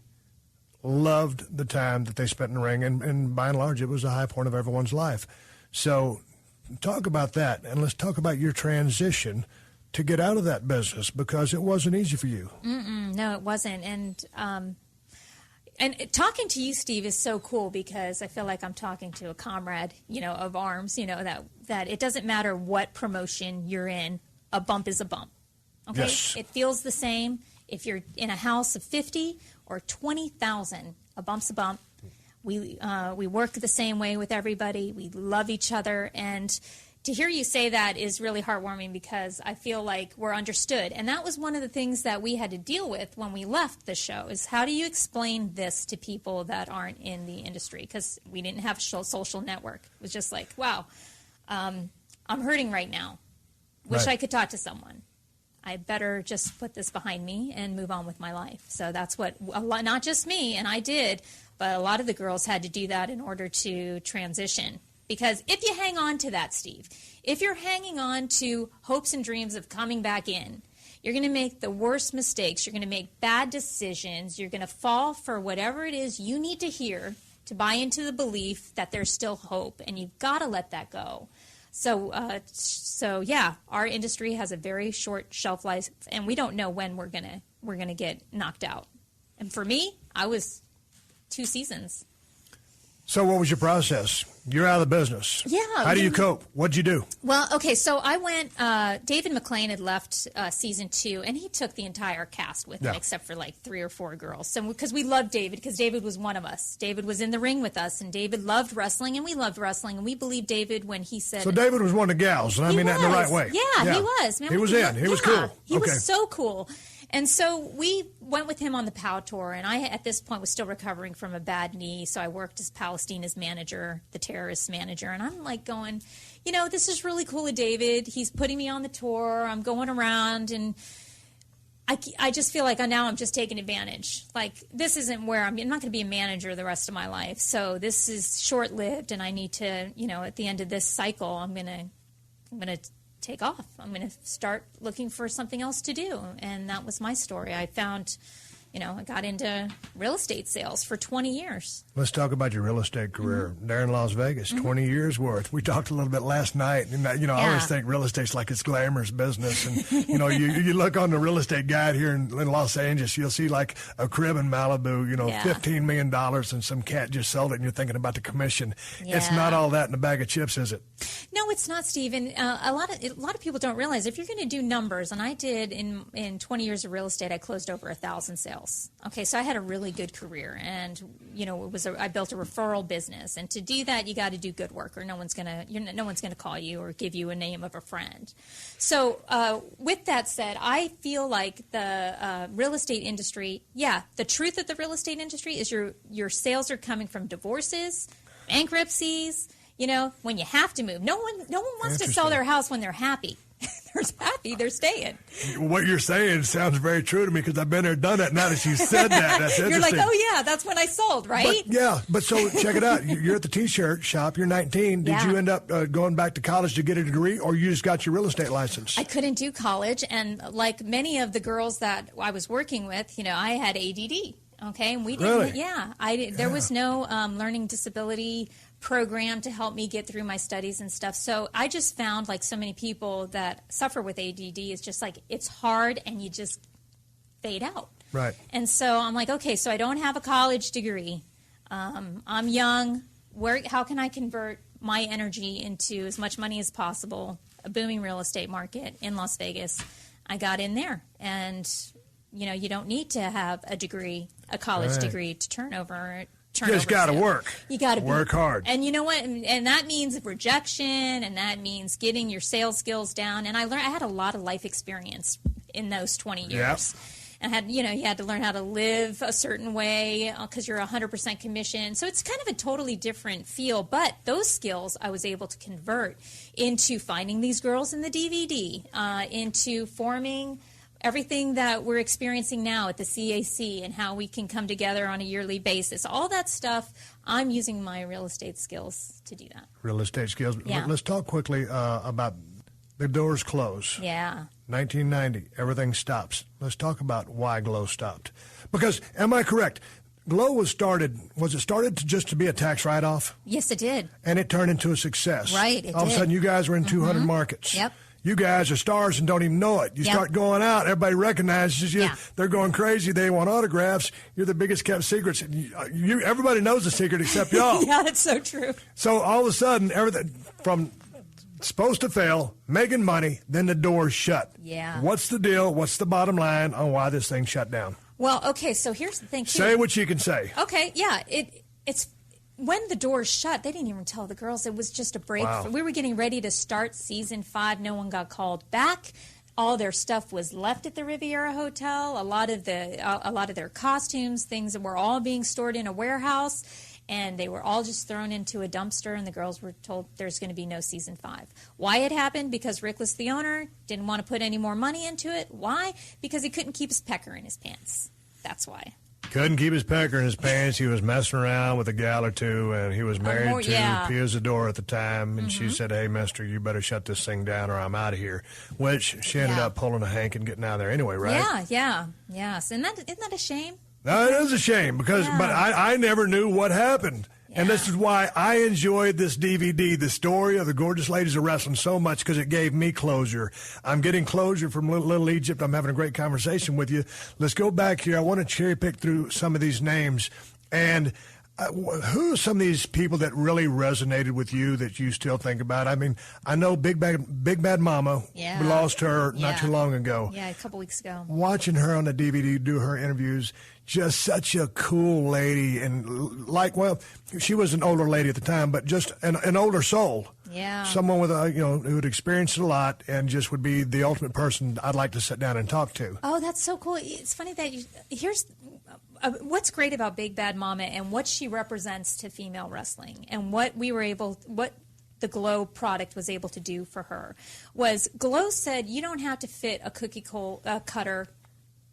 loved the time that they spent in the ring, and by and large, it was a high point of everyone's life. So talk about that, and let's talk about your transition to get out of that business, because it wasn't easy for you. No, it wasn't. And talking to you, Steve, is so cool, because I feel like I'm talking to a comrade, you know, of arms, you know, that it doesn't matter what promotion you're in, a bump is a bump. Okay? Yes. It feels the same if you're in a house of 50 or 20,000. A bump's a bump. We work the same way with everybody. We love each other. And to hear you say that is really heartwarming, because I feel like we're understood. And that was one of the things that we had to deal with when we left the show, is how do you explain this to people that aren't in the industry? Because we didn't have a social network. It was just like, wow, I'm hurting right now. Wish I could talk to someone. I better just put this behind me and move on with my life. So that's what, not just me, and I did, but a lot of the girls had to do that in order to transition. Because if you hang on to that, Steve, if you're hanging on to hopes and dreams of coming back in, you're going to make the worst mistakes. You're going to make bad decisions. You're going to fall for whatever it is you need to hear to buy into the belief that there's still hope, and you've got to let that go. So yeah, our industry has a very short shelf life, and we don't know when we're gonna get knocked out. And for me, I was 2 seasons. So what was your process? You're out of the business. Yeah. How do you cope? What'd you do? Well, okay, so I went, David McLean had left season 2, and he took the entire cast with him, except for like 3 or 4 girls. So, because we loved David, because David was one of us. David was in the ring with us, and David loved wrestling, and we loved wrestling, and we believed David when he said... So David was one of the gals, and I mean that in the right way. Yeah, he was. Man, he was in. He was cool. He was so cool. And so we went with him on the POW tour, and I, at this point, was still recovering from a bad knee, so I worked as Palestina's manager, the terrorist manager, and I'm like going, you know, this is really cool of David. He's putting me on the tour. I'm going around, and I just feel like now I'm just taking advantage. Like, this isn't where I'm not going to be a manager the rest of my life, so this is short-lived, and I need to, you know, at the end of this cycle, I'm going to take off. I'm going to start looking for something else to do. And that was my story. I found, you know, I got into real estate sales for 20 years. Let's talk about your real estate career. There in Las Vegas, 20 years worth. We talked a little bit last night, and, you know, I always think real estate's like it's glamorous business. And, you know, you look on the real estate guide here in Los Angeles, you'll see like a crib in Malibu, you know, $15 million, and some cat just sold it, and you're thinking about the commission. It's not all that in a bag of chips, is it? No, it's not, Steve. And a lot of people don't realize, if you're going to do numbers, and I did in 20 years of real estate, I closed over 1,000 sales. Okay, so I had a really good career, and, you know, I built a referral business, and to do that, you got to do good work, or no one's gonna call you or give you a name of a friend. So with that said, I feel like the real estate industry, the truth of the real estate industry is your sales are coming from divorces, bankruptcies. You know, when you have to move. No one wants to sell their house when they're happy. They're happy, they're staying. What you're saying sounds very true to me, because I've been there, done it. Now that you said that, that's interesting. You're like, oh yeah, that's when I sold, right? But so check it out. You're at the T-shirt shop. You're 19. Did you end up going back to college to get a degree, or you just got your real estate license? I couldn't do college, and like many of the girls that I was working with, you know, I had ADD. Okay, and we didn't. Really? There was no learning disability program to help me get through my studies and stuff. So I just found, like so many people that suffer with ADD, is just like it's hard and you just fade out. Right. And so I'm like, okay, so I don't have a college degree. I'm young. How can I convert my energy into as much money as possible? A booming real estate market in Las Vegas. I got in there, and you don't need to have a degree, a college degree, to turn over. You just got to work. You got to work hard. And you know what? And that means rejection, and that means getting your sales skills down. And I had a lot of life experience in those 20 years. Yep. And you had to learn how to live a certain way because you're 100% commission. So it's kind of a totally different feel. But those skills I was able to convert into finding these girls in the DVD, into forming everything that we're experiencing now at the CAC and how we can come together on a yearly basis. All that stuff, I'm using my real estate skills to do that. Real estate skills. Yeah. Let's talk quickly about the doors close. Yeah. 1990, everything stops. Let's talk about why Glow stopped. Because, am I correct? Glow was it started just to be a tax write-off? Yes, it did. And it turned into a success. Right, it All of a did. sudden, you guys were in 200 markets. Yep. You guys are stars and don't even know it. You Yep. start going out, everybody recognizes you. Yeah. They're going crazy. They want autographs. You're the biggest kept secrets. Everybody knows the secret except y'all. Yeah, that's so true. So all of a sudden, everything from supposed to fail, making money, then the door's shut. Yeah. What's the deal? What's the bottom line on why this thing shut down? Well, okay, so here's the thing, too. Say what you can say. Okay, yeah, it's when the doors shut, they didn't even tell the girls. It was just a break. Wow. We were getting ready to start season 5. No one got called back. All their stuff was left at the Riviera Hotel. A lot of their costumes, things that were all being stored in a warehouse, and they were all just thrown into a dumpster, and the girls were told there's going to be no season 5. Why it happened? Because Rickless, the owner, didn't want to put any more money into it. Why? Because he couldn't keep his pecker in his pants. That's why. Couldn't keep his pecker in his pants. He was messing around with a gal or two, and he was married to Pia Zadora at the time. And she said, "Hey, mister, you better shut this thing down or I'm out of here." Which she ended up pulling a Hank and getting out of there anyway, right? Yes. And isn't that a shame? No, it is a shame because, but I never knew what happened. And this is why I enjoyed this DVD, the story of the Gorgeous Ladies of Wrestling, so much because it gave me closure. I'm getting closure from Little Egypt. I'm having a great conversation with you. Let's go back here. I want to cherry pick through some of these names. And who are some of these people that really resonated with you that you still think about? I mean, I know Big Bad Mama. Yeah. We lost her not too long ago. Yeah, a couple weeks ago. Watching her on the DVD do her interviews, just such a cool lady. And she was an older lady at the time, but just an older soul. Yeah. Someone with who had experienced a lot and just would be the ultimate person I'd like to sit down and talk to. Oh, that's so cool. It's funny that here's what's great about Big Bad Mama and what she represents to female wrestling and what the Glow product was able to do for her was Glow said you don't have to fit a cookie cutter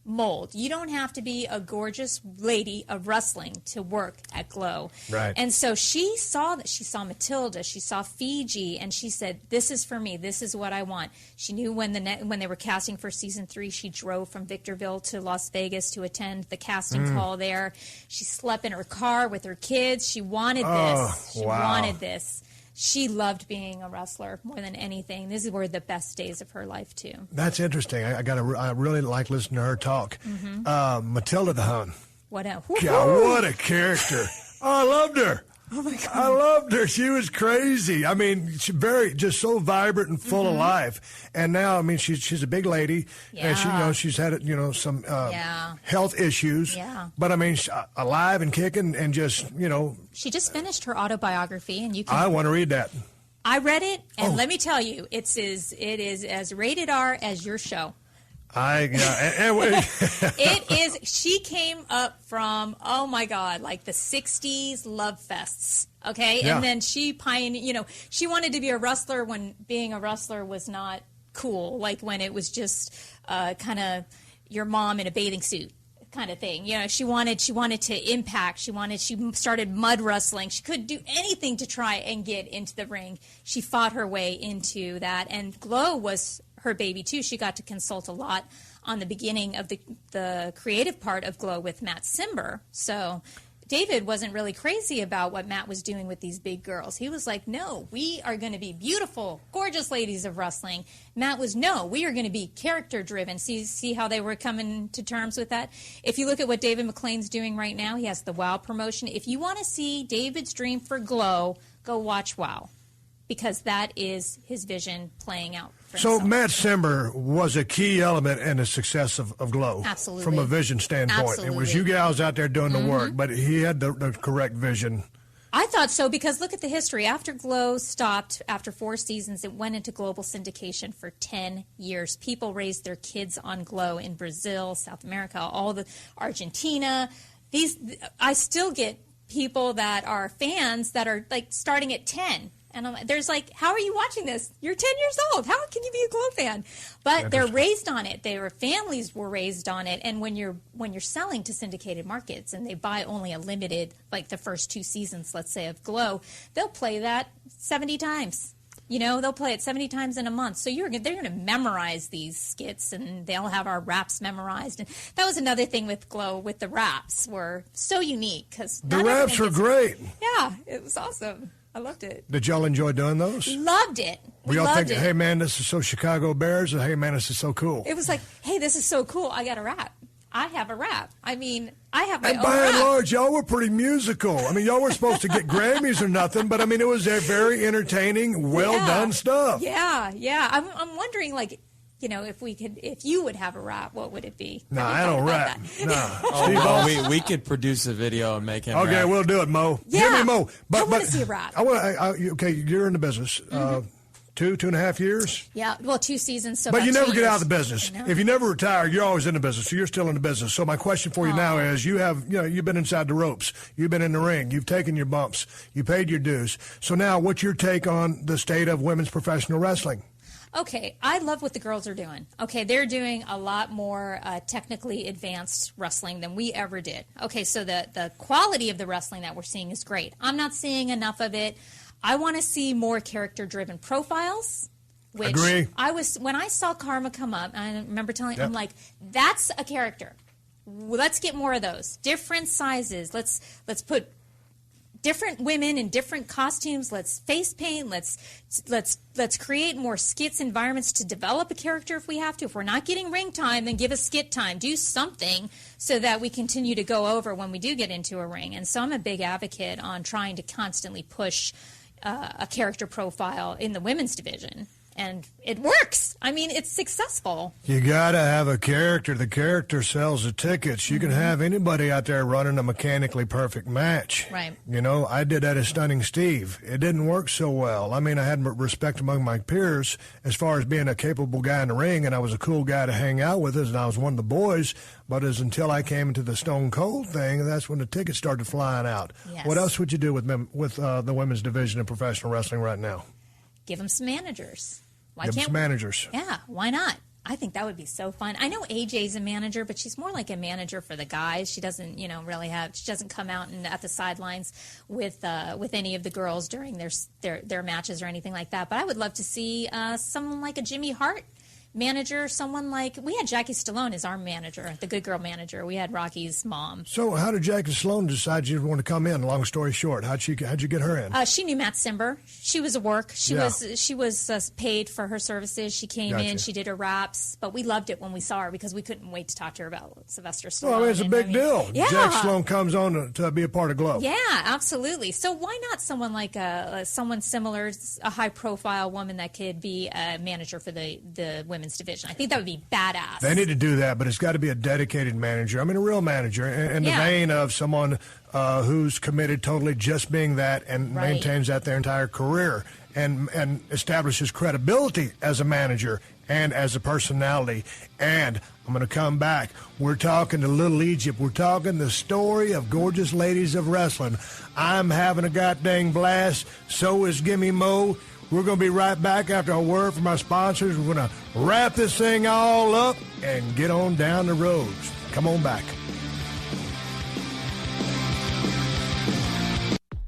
mold. You don't have to be a gorgeous lady of wrestling to work at Glow. Right. And so she saw Matilda, she saw Fiji, and she said, "This is for me. This is what I want." She knew when they were casting for season 3, she drove from Victorville to Las Vegas to attend the casting call there. She slept in her car with her kids. She wanted this. She wanted this. She loved being a wrestler more than anything. These were the best days of her life, too. That's interesting. I really like listening to her talk. Matilda the Hun. God, what a character. I loved her. Oh, my God. I loved her. She was crazy. I mean, just so vibrant and full of life. And now, I mean, she's a big lady. Yeah. And she's had, some health issues. Yeah. But, I mean, she's alive and kicking and just, She just finished her autobiography, and you can. I want to read that. I read it, and let me tell you, it is as rated R as your show. It is. She came up from, oh my God, like the 60s love fests. Okay. Yeah. And then she pioneered, she wanted to be a wrestler when being a wrestler was not cool. Like when it was just kind of your mom in a bathing suit kind of thing. She wanted to impact. She started mud wrestling. She couldn't do anything to try and get into the ring. She fought her way into that. And Glow was her baby too. She got to consult a lot on the beginning of the creative part of Glow with Matt Simber. So David wasn't really crazy about what Matt was doing with these big girls. He was like, no, we are going to be beautiful, gorgeous ladies of wrestling. Matt was, no, we are going to be character-driven. See how they were coming to terms with that? If you look at what David McLean's doing right now, he has the WOW promotion. If you want to see David's dream for Glow, go watch WOW, because that is his vision playing out. So Matt Simber was a key element in the success of Glow. Absolutely. From a vision standpoint. Absolutely. It was you gals out there doing the work, but he had the correct vision. I thought so, because look at the history. After Glow stopped, after 4 seasons, it went into global syndication for 10 years. People raised their kids on Glow in Brazil, South America, Argentina. I still get people that are fans that are like starting at 10. And there's like, how are you watching this? You're 10 years old. How can you be a Glow fan? But they're raised on it. Their families were raised on it. And when you're selling to syndicated markets and they buy only a limited, like the first 2 seasons, let's say, of Glow, they'll play that 70 times. They'll play it 70 times in a month. So they're going to memorize these skits, and they'll have our raps memorized. And that was another thing with Glow, with the raps were so unique. Cause the raps were great. Yeah, it was awesome. I loved it. Did y'all enjoy doing those? Loved it. We all think, hey, man, this is so Chicago Bears, or hey, man, this is so cool. It was like, hey, this is so cool. I got a rap. I have a rap. I mean, I have my own rap. And by and large, y'all were pretty musical. I mean, y'all weren't supposed to get Grammys or nothing, but I mean, it was a very entertaining, well-done stuff. Yeah. I'm wondering, like, if you would have a rap, what would it be? No, I don't rap. No. We could produce a video and make him Okay, rap. we'll do it, Mo. Yeah. Give me Mo. I want to see a rap. Okay, you're in the business. 2.5 years? Yeah, well, 2 seasons. So but you never get out of the years. business. If you never retire, you're always in the business. So you're still in the business. So my question for you now is, you've been inside the ropes. You've been in the ring. You've taken your bumps. You paid your dues. So now, what's your take on the state of women's professional wrestling? Okay, I love what the girls are doing. Okay, they're doing a lot more technically advanced wrestling than we ever did. Okay, so the quality of the wrestling that we're seeing is great. I'm not seeing enough of it. I want to see more character-driven profiles. Which Agree. When I saw Karma come up, I remember telling I'm like, that's a character. Let's get more of those. Different sizes. Let's put different women in different costumes. Let's face paint. Let's create more skits, environments to develop a character if we have to. If we're not getting ring time, then give us skit time. Do something so that we continue to go over when we do get into a ring. And so I'm a big advocate on trying to constantly push a character profile in the women's division. And it works. I mean, it's successful. You got to have a character. The character sells the tickets. You can have anybody out there running a mechanically perfect match. Right. I did that as Stunning Steve. It didn't work so well. I mean, I had respect among my peers as far as being a capable guy in the ring, and I was a cool guy to hang out with, and I was one of the boys. But until I came into the Stone Cold thing, that's when the tickets started flying out. Yes. What else would you do with the women's division of professional wrestling right now? Give them some managers. Give them some managers. Yeah, why not? I think that would be so fun. I know AJ's a manager, but she's more like a manager for the guys. She doesn't, she doesn't come out and at the sidelines with any of the girls during their matches or anything like that. But I would love to see someone like a Jimmy Hart manager, someone like, we had Jackie Stallone as our manager, the good girl manager. We had Rocky's mom. So how did Jackie Stallone decide you want to come in? Long story short, how'd you get her in? She knew Matt Simber. She was a work. She was paid for her services. She came in. She did her raps. But we loved it when we saw her because we couldn't wait to talk to her about Sylvester Stallone. Well, I mean, it's a big deal. Yeah. Jack Stallone comes on to be a part of Glow. Yeah, absolutely. So why not someone like someone similar, a high-profile woman that could be a manager for the women's division? I think that would be badass. They need to do that, but it's got to be a dedicated manager. I mean, a real manager in the vein of someone who's committed totally just being that and maintains that their entire career and establishes credibility as a manager and as a personality. And I'm going to come back. We're talking to Little Egypt. We're talking the story of gorgeous ladies of wrestling. I'm having a goddamn blast. So is Gimme Mo. We're going to be right back after a word from our sponsors. We're going to wrap this thing all up and get on down the road. Come on back.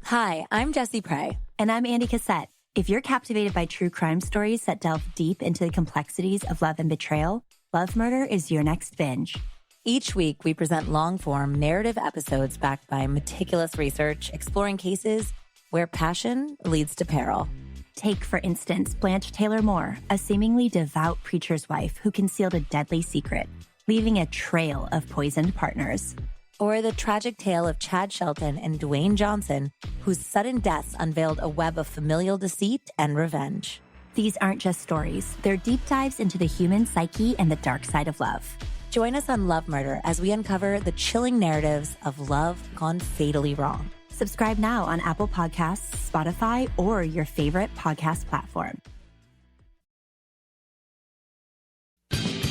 Hi, I'm Jessie Prey. And I'm Andy Cassette. If you're captivated by true crime stories that delve deep into the complexities of love and betrayal, Love Murder is your next binge. Each week, we present long-form narrative episodes backed by meticulous research, exploring cases where passion leads to peril. Take, for instance, Blanche Taylor Moore, a seemingly devout preacher's wife who concealed a deadly secret, leaving a trail of poisoned partners. Or the tragic tale of Chad Shelton and Dwayne Johnson, whose sudden deaths unveiled a web of familial deceit and revenge. These aren't just stories. They're deep dives into the human psyche and the dark side of love. Join us on Love Murder as we uncover the chilling narratives of love gone fatally wrong. Subscribe now on Apple Podcasts, Spotify, or your favorite podcast platform.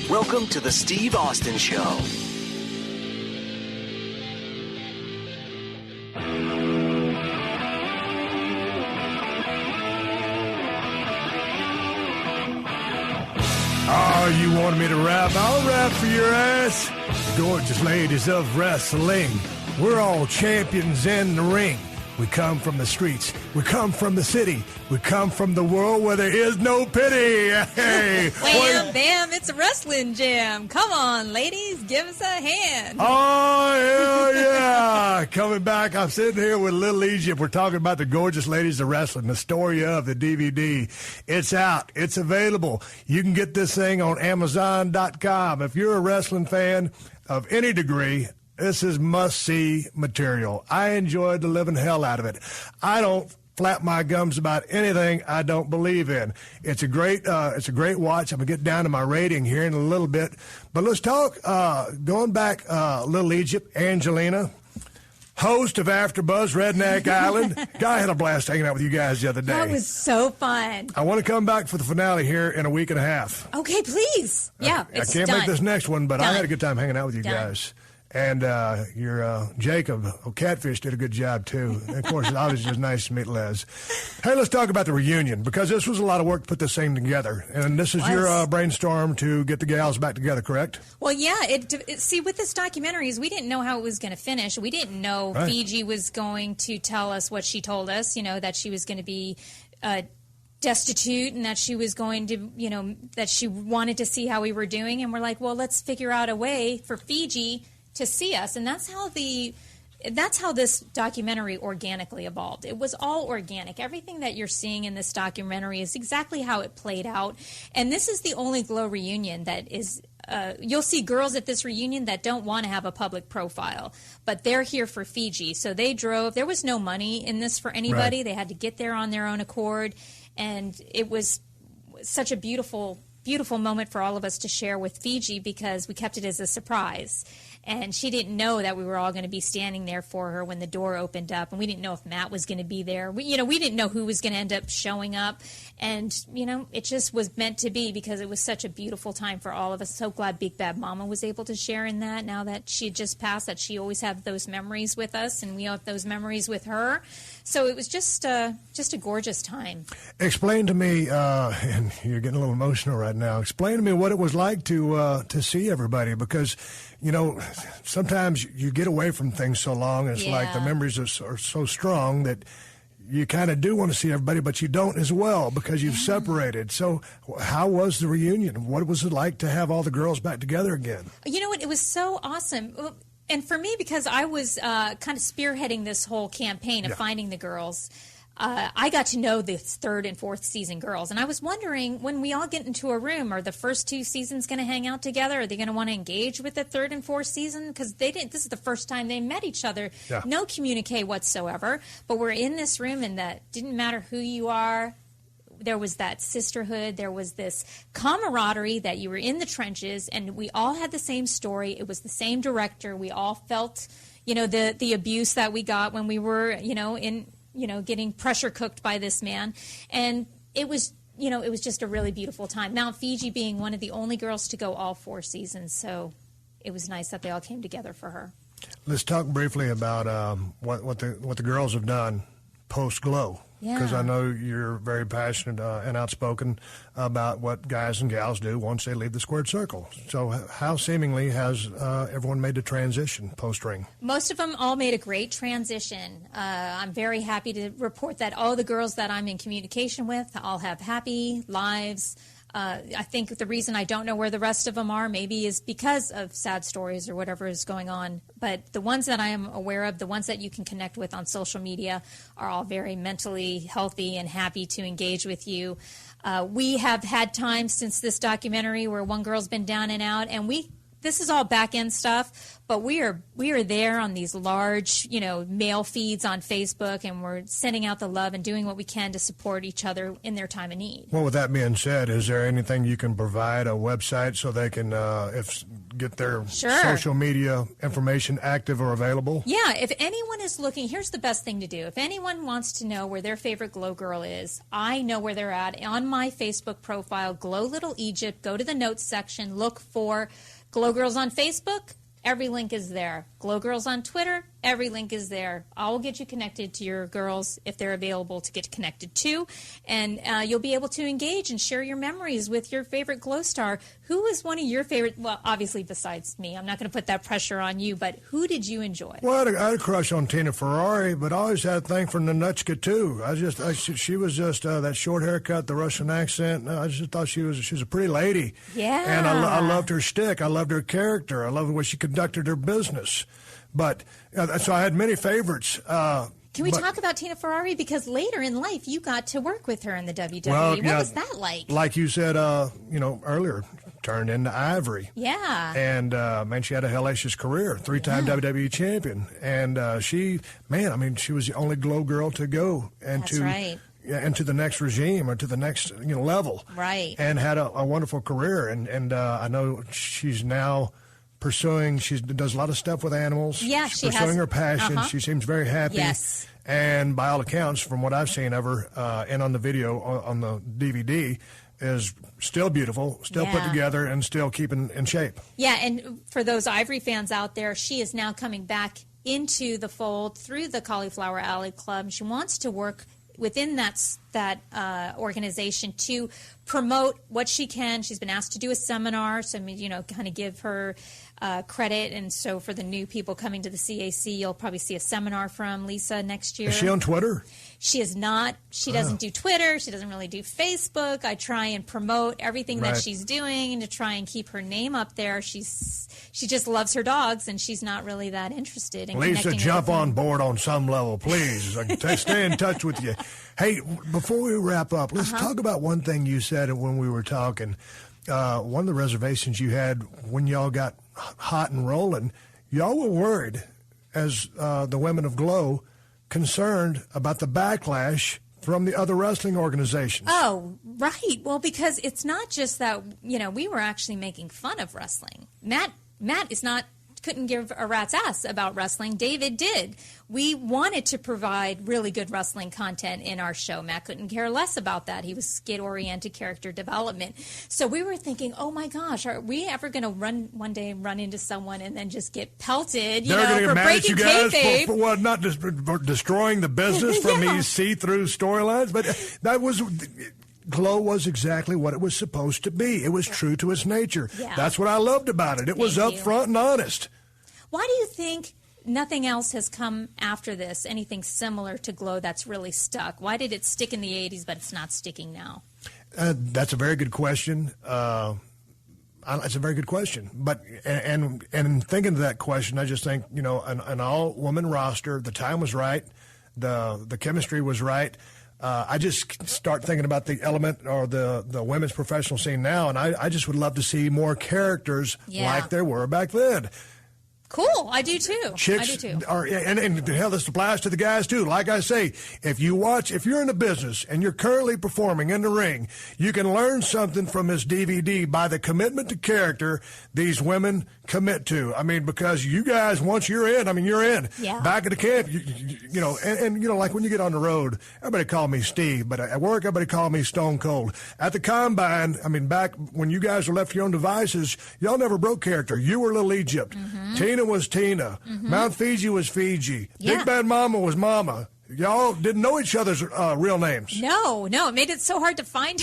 Welcome to the Steve Austin Show. Oh, you wanted me to rap? I'll rap for your ass. Gorgeous ladies of wrestling. We're all champions in the ring. We come from the streets. We come from the city. We come from the world where there is no pity. Hey, wham, bam, it's a wrestling jam. Come on, ladies, give us a hand. Oh, hell yeah. Coming back, I'm sitting here with Little Egypt. We're talking about the gorgeous ladies of wrestling, the story of the DVD. It's out. It's available. You can get this thing on Amazon.com. If you're a wrestling fan of any degree, this is must-see material. I enjoyed the living hell out of it. I don't flap my gums about anything I don't believe in. It's a great watch. I'm going to get down to my rating here in a little bit. But let's talk, going back, Little Egypt, Angelina, host of AfterBuzz, Redneck Island. Guy had a blast hanging out with you guys the other day. That was so fun. I want to come back for the finale here in a week and a half. Okay, please. Yeah, I can't make this next one, but I had a good time hanging out with you guys. And your Jacob Catfish did a good job, too. And of course, it was just nice to meet Les. Hey, let's talk about the reunion, because this was a lot of work to put this thing together. And this is your brainstorm to get the gals back together, correct? Well, yeah. See, with this documentary, we didn't know how it was going to finish. We didn't know Fiji was going to tell us what she told us, that she was going to be destitute, and that she was going to, that she wanted to see how we were doing. And we're like, well, let's figure out a way for Fiji to see us. And that's how this documentary organically evolved. It was all organic. Everything that you're seeing in this documentary is exactly how it played out. And this is the only Glow reunion that is you'll see girls at this reunion that don't want to have a public profile, but they're here for Fiji. So they drove. There was no money in this for anybody. Right. They had to get there on their own accord. And it was such a beautiful moment for all of us to share with Fiji, because we kept it as a surprise. And she didn't know that we were all going to be standing there for her when the door opened up. And we didn't know if Matt was going to be there. We didn't know who was going to end up showing up. And, it just was meant to be, because it was such a beautiful time for all of us. So glad Big Bad Mama was able to share in that, now that she had just passed, that she always had those memories with us, and we have those memories with her. So it was just a gorgeous time. Explain to me, and you're getting a little emotional right now, explain to me what it was like to see everybody, because sometimes you get away from things so long, and it's like the memories are so strong that you kind of do want to see everybody, but you don't as well, because you've separated. So how was the reunion? What was it like to have all the girls back together again? You know what? It was so awesome. And for me, because I was kind of spearheading this whole campaign of finding the girls, I got to know the third and fourth season girls. And I was wondering, when we all get into a room, are the first two seasons going to hang out together? Are they going to want to engage with the third and fourth season? Because they didn't. This is the first time they met each other. Yeah. No communique whatsoever. But we're in this room, and that didn't matter who you are. There was that sisterhood. There was this camaraderie that you were in the trenches, and we all had the same story. It was the same director. We all felt, the abuse that we got when we were, getting pressure cooked by this man. And it was, it was just a really beautiful time. Now, Fiji being one of the only girls to go all 4 seasons, so it was nice that they all came together for her. Let's talk briefly about what the girls have done post-Glow. Because I know you're very passionate and outspoken about what guys and gals do once they leave the squared circle. So how seemingly has everyone made the transition post-ring? Most of them all made a great transition. I'm very happy to report that all the girls that I'm in communication with all have happy lives. I think the reason I don't know where the rest of them are maybe is because of sad stories or whatever is going on. But the ones that I am aware of, the ones that you can connect with on social media, are all very mentally healthy and happy to engage with you. We have had times since this documentary where one girl's been down and out, and this is all back end stuff, but we are there on these large, mail feeds on Facebook, and we're sending out the love and doing what we can to support each other in their time of need. Well, with that being said, is there anything you can provide, a website, so they can get their social media information active or available? Yeah, if anyone is looking, here's the best thing to do. If anyone wants to know where their favorite Glow Girl is, I know where they're at. On my Facebook profile, Glow Little Egypt, go to the notes section, look for Glow Girls on Facebook, every link is there. Glow Girls on Twitter, every link is there. I will get you connected to your girls if they're available to get connected to. And you'll be able to engage and share your memories with your favorite Glow star. Who is one of your favorite, well, obviously besides me. I'm not going to put that pressure on you, but who did you enjoy? Well, I had a crush on Tina Ferrari, but I always had a thing for Nanuchka, too. She was just that short haircut, the Russian accent. I just thought she was a pretty lady. Yeah. And I loved her shtick. I loved her character. I loved the way she conducted her business. But so I had many favorites. Can we talk about Tina Ferrari? Because later in life, you got to work with her in the WWE. Well, what was that like? Like you said, earlier, turned into Ivory. Yeah. And, she had a hellacious career, 3-time WWE champion. And she was the only Glow Girl to go into the next regime or to the next level. Right. And had a wonderful career. And I know she's now she does a lot of stuff with animals. Yeah, she's pursuing her passion. She seems very happy. Yes. And by all accounts, from what I've seen of her and on the video, on the DVD, is still beautiful, still put together, and still keeping in shape. Yeah, and for those Ivory fans out there, she is now coming back into the fold through the Cauliflower Alley Club. She wants to work within that organization to promote what she can. She's been asked to do a seminar, so kind of give her credit. And so for the new people coming to the CAC, you'll probably see a seminar from Lisa next year. Is she on Twitter? She is not. She doesn't do Twitter. She doesn't really do Facebook. I try and promote everything that she's doing to try and keep her name up there. She just loves her dogs, and she's not really that interested in Lisa, connecting jump with on board on some level, please. Stay in touch with you. Hey, before we wrap up, let's talk about one thing you said when we were talking. One of the reservations you had when y'all got hot and rolling, y'all were worried, as the women of Glow, concerned about the backlash from the other wrestling organizations. Oh, right. Well, because it's not just that, we were actually making fun of wrestling. Matt couldn't give a rat's ass about wrestling. David did. We wanted to provide really good wrestling content in our show. Matt couldn't care less about that. He was skit-oriented character development. So we were thinking, oh my gosh, are we ever going to run into someone and then just get pelted, They're going to for get mad breaking at you guys kayfabe? for what? Not just for destroying the business from these see-through storylines, but that was... Glow was exactly what it was supposed to be. It was true to its nature. Yeah. That's what I loved about it. It was upfront and honest. Why do you think nothing else has come after this, anything similar to Glow that's really stuck? Why did it stick in the 80s, but it's not sticking now? That's a very good question. It's a very good question. But and thinking of that question, I just think, an all-woman roster, the time was right, the chemistry was right. I just start thinking about the element or the women's professional scene now, and I just would love to see more characters like there were back then. Cool. I do too. Chicks are, and hell, this applies to the guys too. Like I say, if you're in a business and you're currently performing in the ring, you can learn something from this DVD by the commitment to character these women commit to. Because you guys, once you're in, you're in. Yeah. Back at the camp, like when you get on the road, everybody call me Steve, but at work, everybody call me Stone Cold. At the Combine, back when you guys were left to your own devices, y'all never broke character. You were Little Egypt. Mm-hmm. Tina was Tina. Mm-hmm. Mount Fiji was Fiji. Yeah. Big Bad Mama was Mama. Y'all didn't know each other's real names. No. It made it so hard to find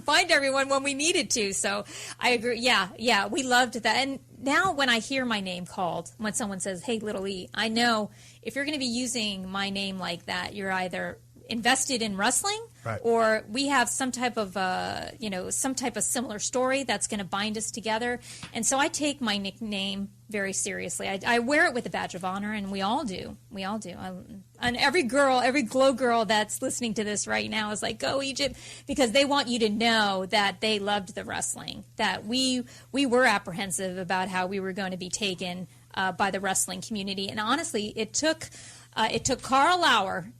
everyone when we needed to. So I agree. Yeah, we loved that. And now when I hear my name called, when someone says, hey, Little E, I know if you're going to be using my name like that, you're either invested in wrestling, right, or we have some type of similar story that's going to bind us together. And so I take my nickname very seriously. I wear it with a badge of honor, and we all do. And every Glow girl that's listening to this right now is like, go Egypt, because they want you to know that they loved the wrestling, that we were apprehensive about how we were going to be taken by the wrestling community. And honestly, it took Carl Lauer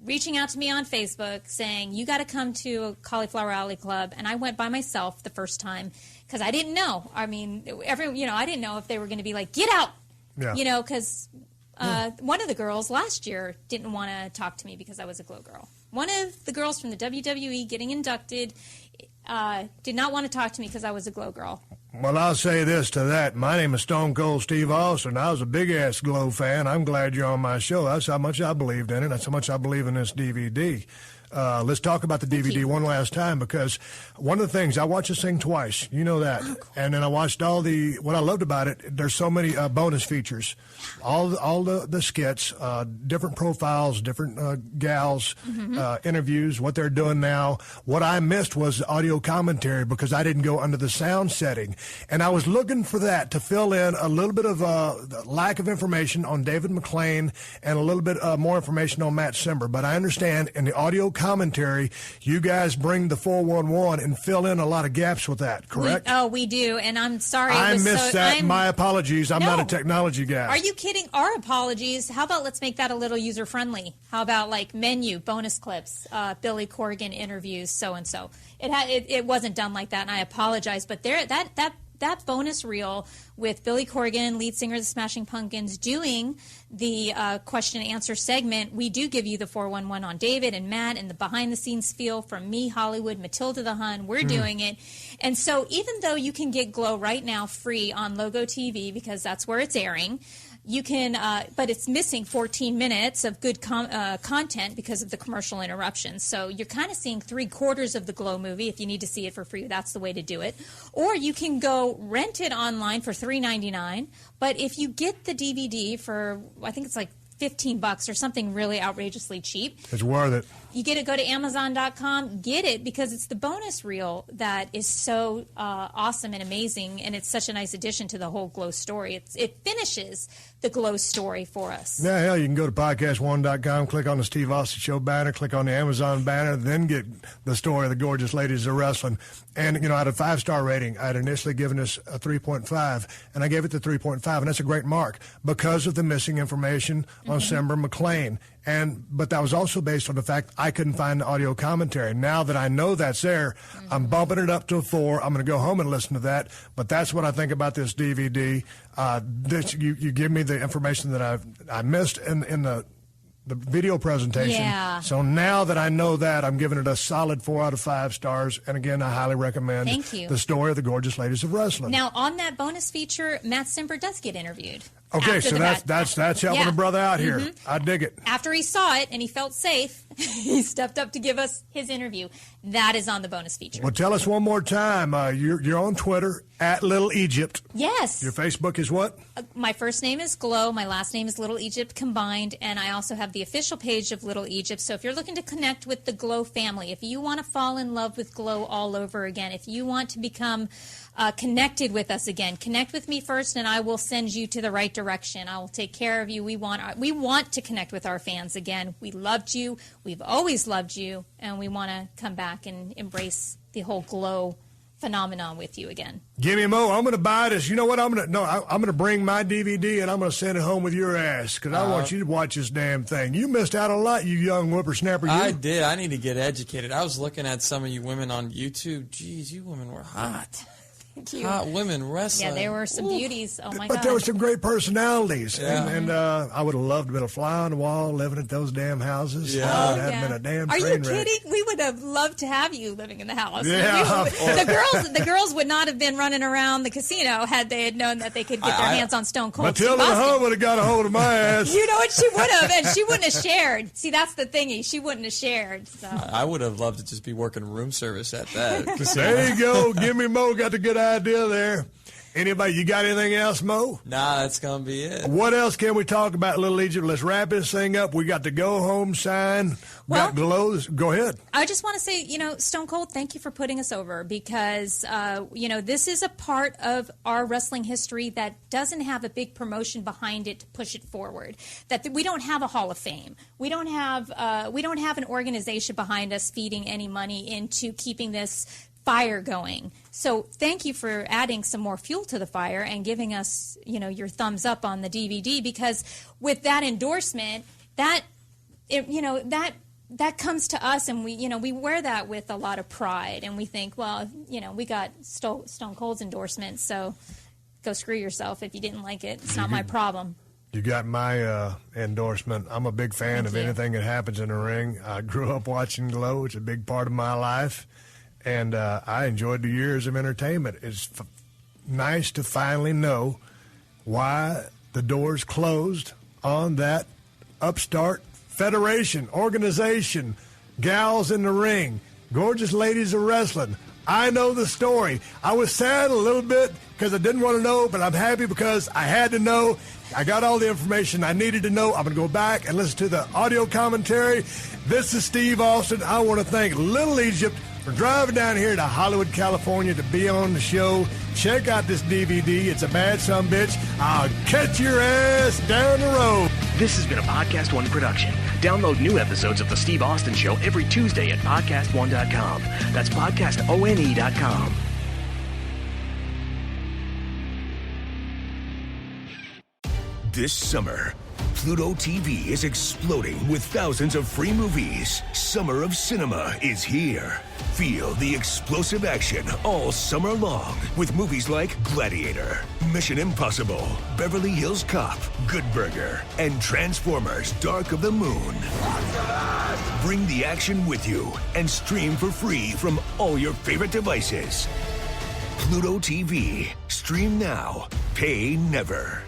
reaching out to me on Facebook saying, you got to come to Cauliflower Alley Club. And I went by myself the first time because I didn't know. I mean, I didn't know if they were going to be like, get out, because one of the girls last year didn't want to talk to me because I was a Glow girl. One of the girls from the WWE getting inducted did not want to talk to me because I was a Glow girl. Well, I'll say this to that. My name is Stone Cold Steve Austin. I was a big-ass Glow fan. I'm glad you're on my show. That's how much I believed in it. That's how much I believe in this DVD. Let's talk about the DVD one last time, because one of the things, I watched this thing twice. You know that. Oh, cool. And then I watched what I loved about it, there's so many bonus features. All the skits, different profiles, different gals, interviews, what they're doing now. What I missed was audio commentary because I didn't go under the sound setting. And I was looking for that to fill in a little bit of lack of information on David McLean and a little bit more information on Matt Simber. But I understand in the audio commentary, you guys bring the 411 and fill in a lot of gaps with that, correct? We do, and I'm sorry. I missed that. My apologies. I'm not a technology guy. Are you kidding? Our apologies. How about let's make that a little user-friendly? How about like menu, bonus clips, Billy Corgan interviews, so-and-so. It wasn't done like that, and I apologize, but that bonus reel with Billy Corgan, lead singer of the Smashing Pumpkins, doing the question and answer segment, we do give you the 411 on David and Matt and the behind-the-scenes feel from me, Hollywood, Matilda the Hun. We're doing it. And so even though you can get Glow right now free on Logo TV because that's where it's airing, you can, but it's missing 14 minutes of good content because of the commercial interruptions. So you're kind of seeing 3/4 of the Glow movie. If you need to see it for free, that's the way to do it. Or you can go rent it online for $3.99. But if you get the DVD for, I think it's like $15 or something really outrageously cheap. It's worth it. You get to go to Amazon.com, get it, because it's the bonus reel that is so awesome and amazing, and it's such a nice addition to the whole Glow story. It finishes the Glow story for us. Yeah, hell, you can go to PodcastOne.com, click on the Steve Austin Show banner, click on the Amazon banner, then get the story of the Gorgeous Ladies of Wrestling. And, I had a 5-star rating. I had initially given this a 3.5, and I gave it the 3.5, and that's a great mark because of the missing information on Simber McLean. But that was also based on the fact I couldn't find the audio commentary. Now that I know that's there, I'm bumping it up to a 4. I'm going to go home and listen to that. But that's what I think about this DVD. You give me the information that I missed in the video presentation. Yeah. So now that I know that, I'm giving it a solid 4 out of 5 stars. And again, I highly recommend the story of the Gorgeous Ladies of Wrestling. Now, on that bonus feature, Matt Simber does get interviewed. Okay, so that's helping a brother out here. I dig it. After he saw it and he felt safe, he stepped up to give us his interview. That is on the bonus feature. Well, tell us one more time. You're on Twitter at Little Egypt. Yes. Your Facebook is what? My first name is Glow. My last name is Little Egypt combined, and I also have the official page of Little Egypt. So if you're looking to connect with the Glow family, if you want to fall in love with Glow all over again, if you want to become connected with us again, connect with me first, and I will send you to the right direction. I will take care of you. We want to connect with our fans again. We loved you. We've always loved you, and we want to come back and embrace the whole Glow phenomenon with you again. Give me Mo. I'm going to buy this. You know what? I'm going to bring my DVD and I'm going to send it home with your ass because I want you to watch this damn thing. You missed out a lot, you young whippersnapper. I did. I need to get educated. I was looking at some of you women on YouTube. Jeez, you women were hot. Hot women wrestling. Yeah, there were some beauties. Oh, my God. But there were some great personalities. Yeah. And I would have loved to have been a fly on the wall living at those damn houses. Yeah. It would have been a damn Are train you wreck. kidding? We would have loved to have you living in the house. Yeah. The girls would not have been running around the casino had they had known that they could get their hands on Stone Cold. Matilda the Hun would have got a hold of my ass. You know what? She would have, and she wouldn't have shared. See, that's the thingy. She wouldn't have shared. So. I would have loved to just be working room service at that casino. There you go. Give me Mo. Got the good idea there. Anybody, you got anything else, Mo? Nah, that's going to be it. What else can we talk about, Little Egypt? Let's wrap this thing up. We got the go home sign. Well, Go ahead. I just want to say, Stone Cold, thank you for putting us over because, this is a part of our wrestling history that doesn't have a big promotion behind it to push it forward. That we don't have a Hall of Fame. We don't have an organization behind us feeding any money into keeping this fire going. So thank you for adding some more fuel to the fire and giving us, your thumbs up on the DVD, because with that endorsement, that comes to us, and we wear that with a lot of pride, and we think, well, we got Stone Cold's endorsement, so go screw yourself if you didn't like it. It's not my problem. You got my endorsement. I'm a big fan of anything that happens in the ring. I grew up watching Glow. It's a big part of my life. And I enjoyed the years of entertainment. It's nice to finally know why the doors closed on that upstart federation, organization, gals in the ring, gorgeous ladies of wrestling. I know the story. I was sad a little bit because I didn't want to know, but I'm happy because I had to know. I got all the information I needed to know. I'm going to go back and listen to the audio commentary. This is Steve Austin. I want to thank Little Egypt for driving down here to Hollywood, California to be on the show. Check out this DVD. It's a bad sumbitch. I'll catch your ass down the road. This has been a Podcast One production. Download new episodes of The Steve Austin Show every Tuesday at PodcastOne.com. That's PodcastOne.com. This summer, Pluto TV is exploding with thousands of free movies. Summer of Cinema is here. Feel the explosive action all summer long with movies like Gladiator, Mission Impossible, Beverly Hills Cop, Good Burger, and Transformers: Dark of the Moon. Bring the action with you and stream for free from all your favorite devices. Pluto TV. Stream now. Pay never.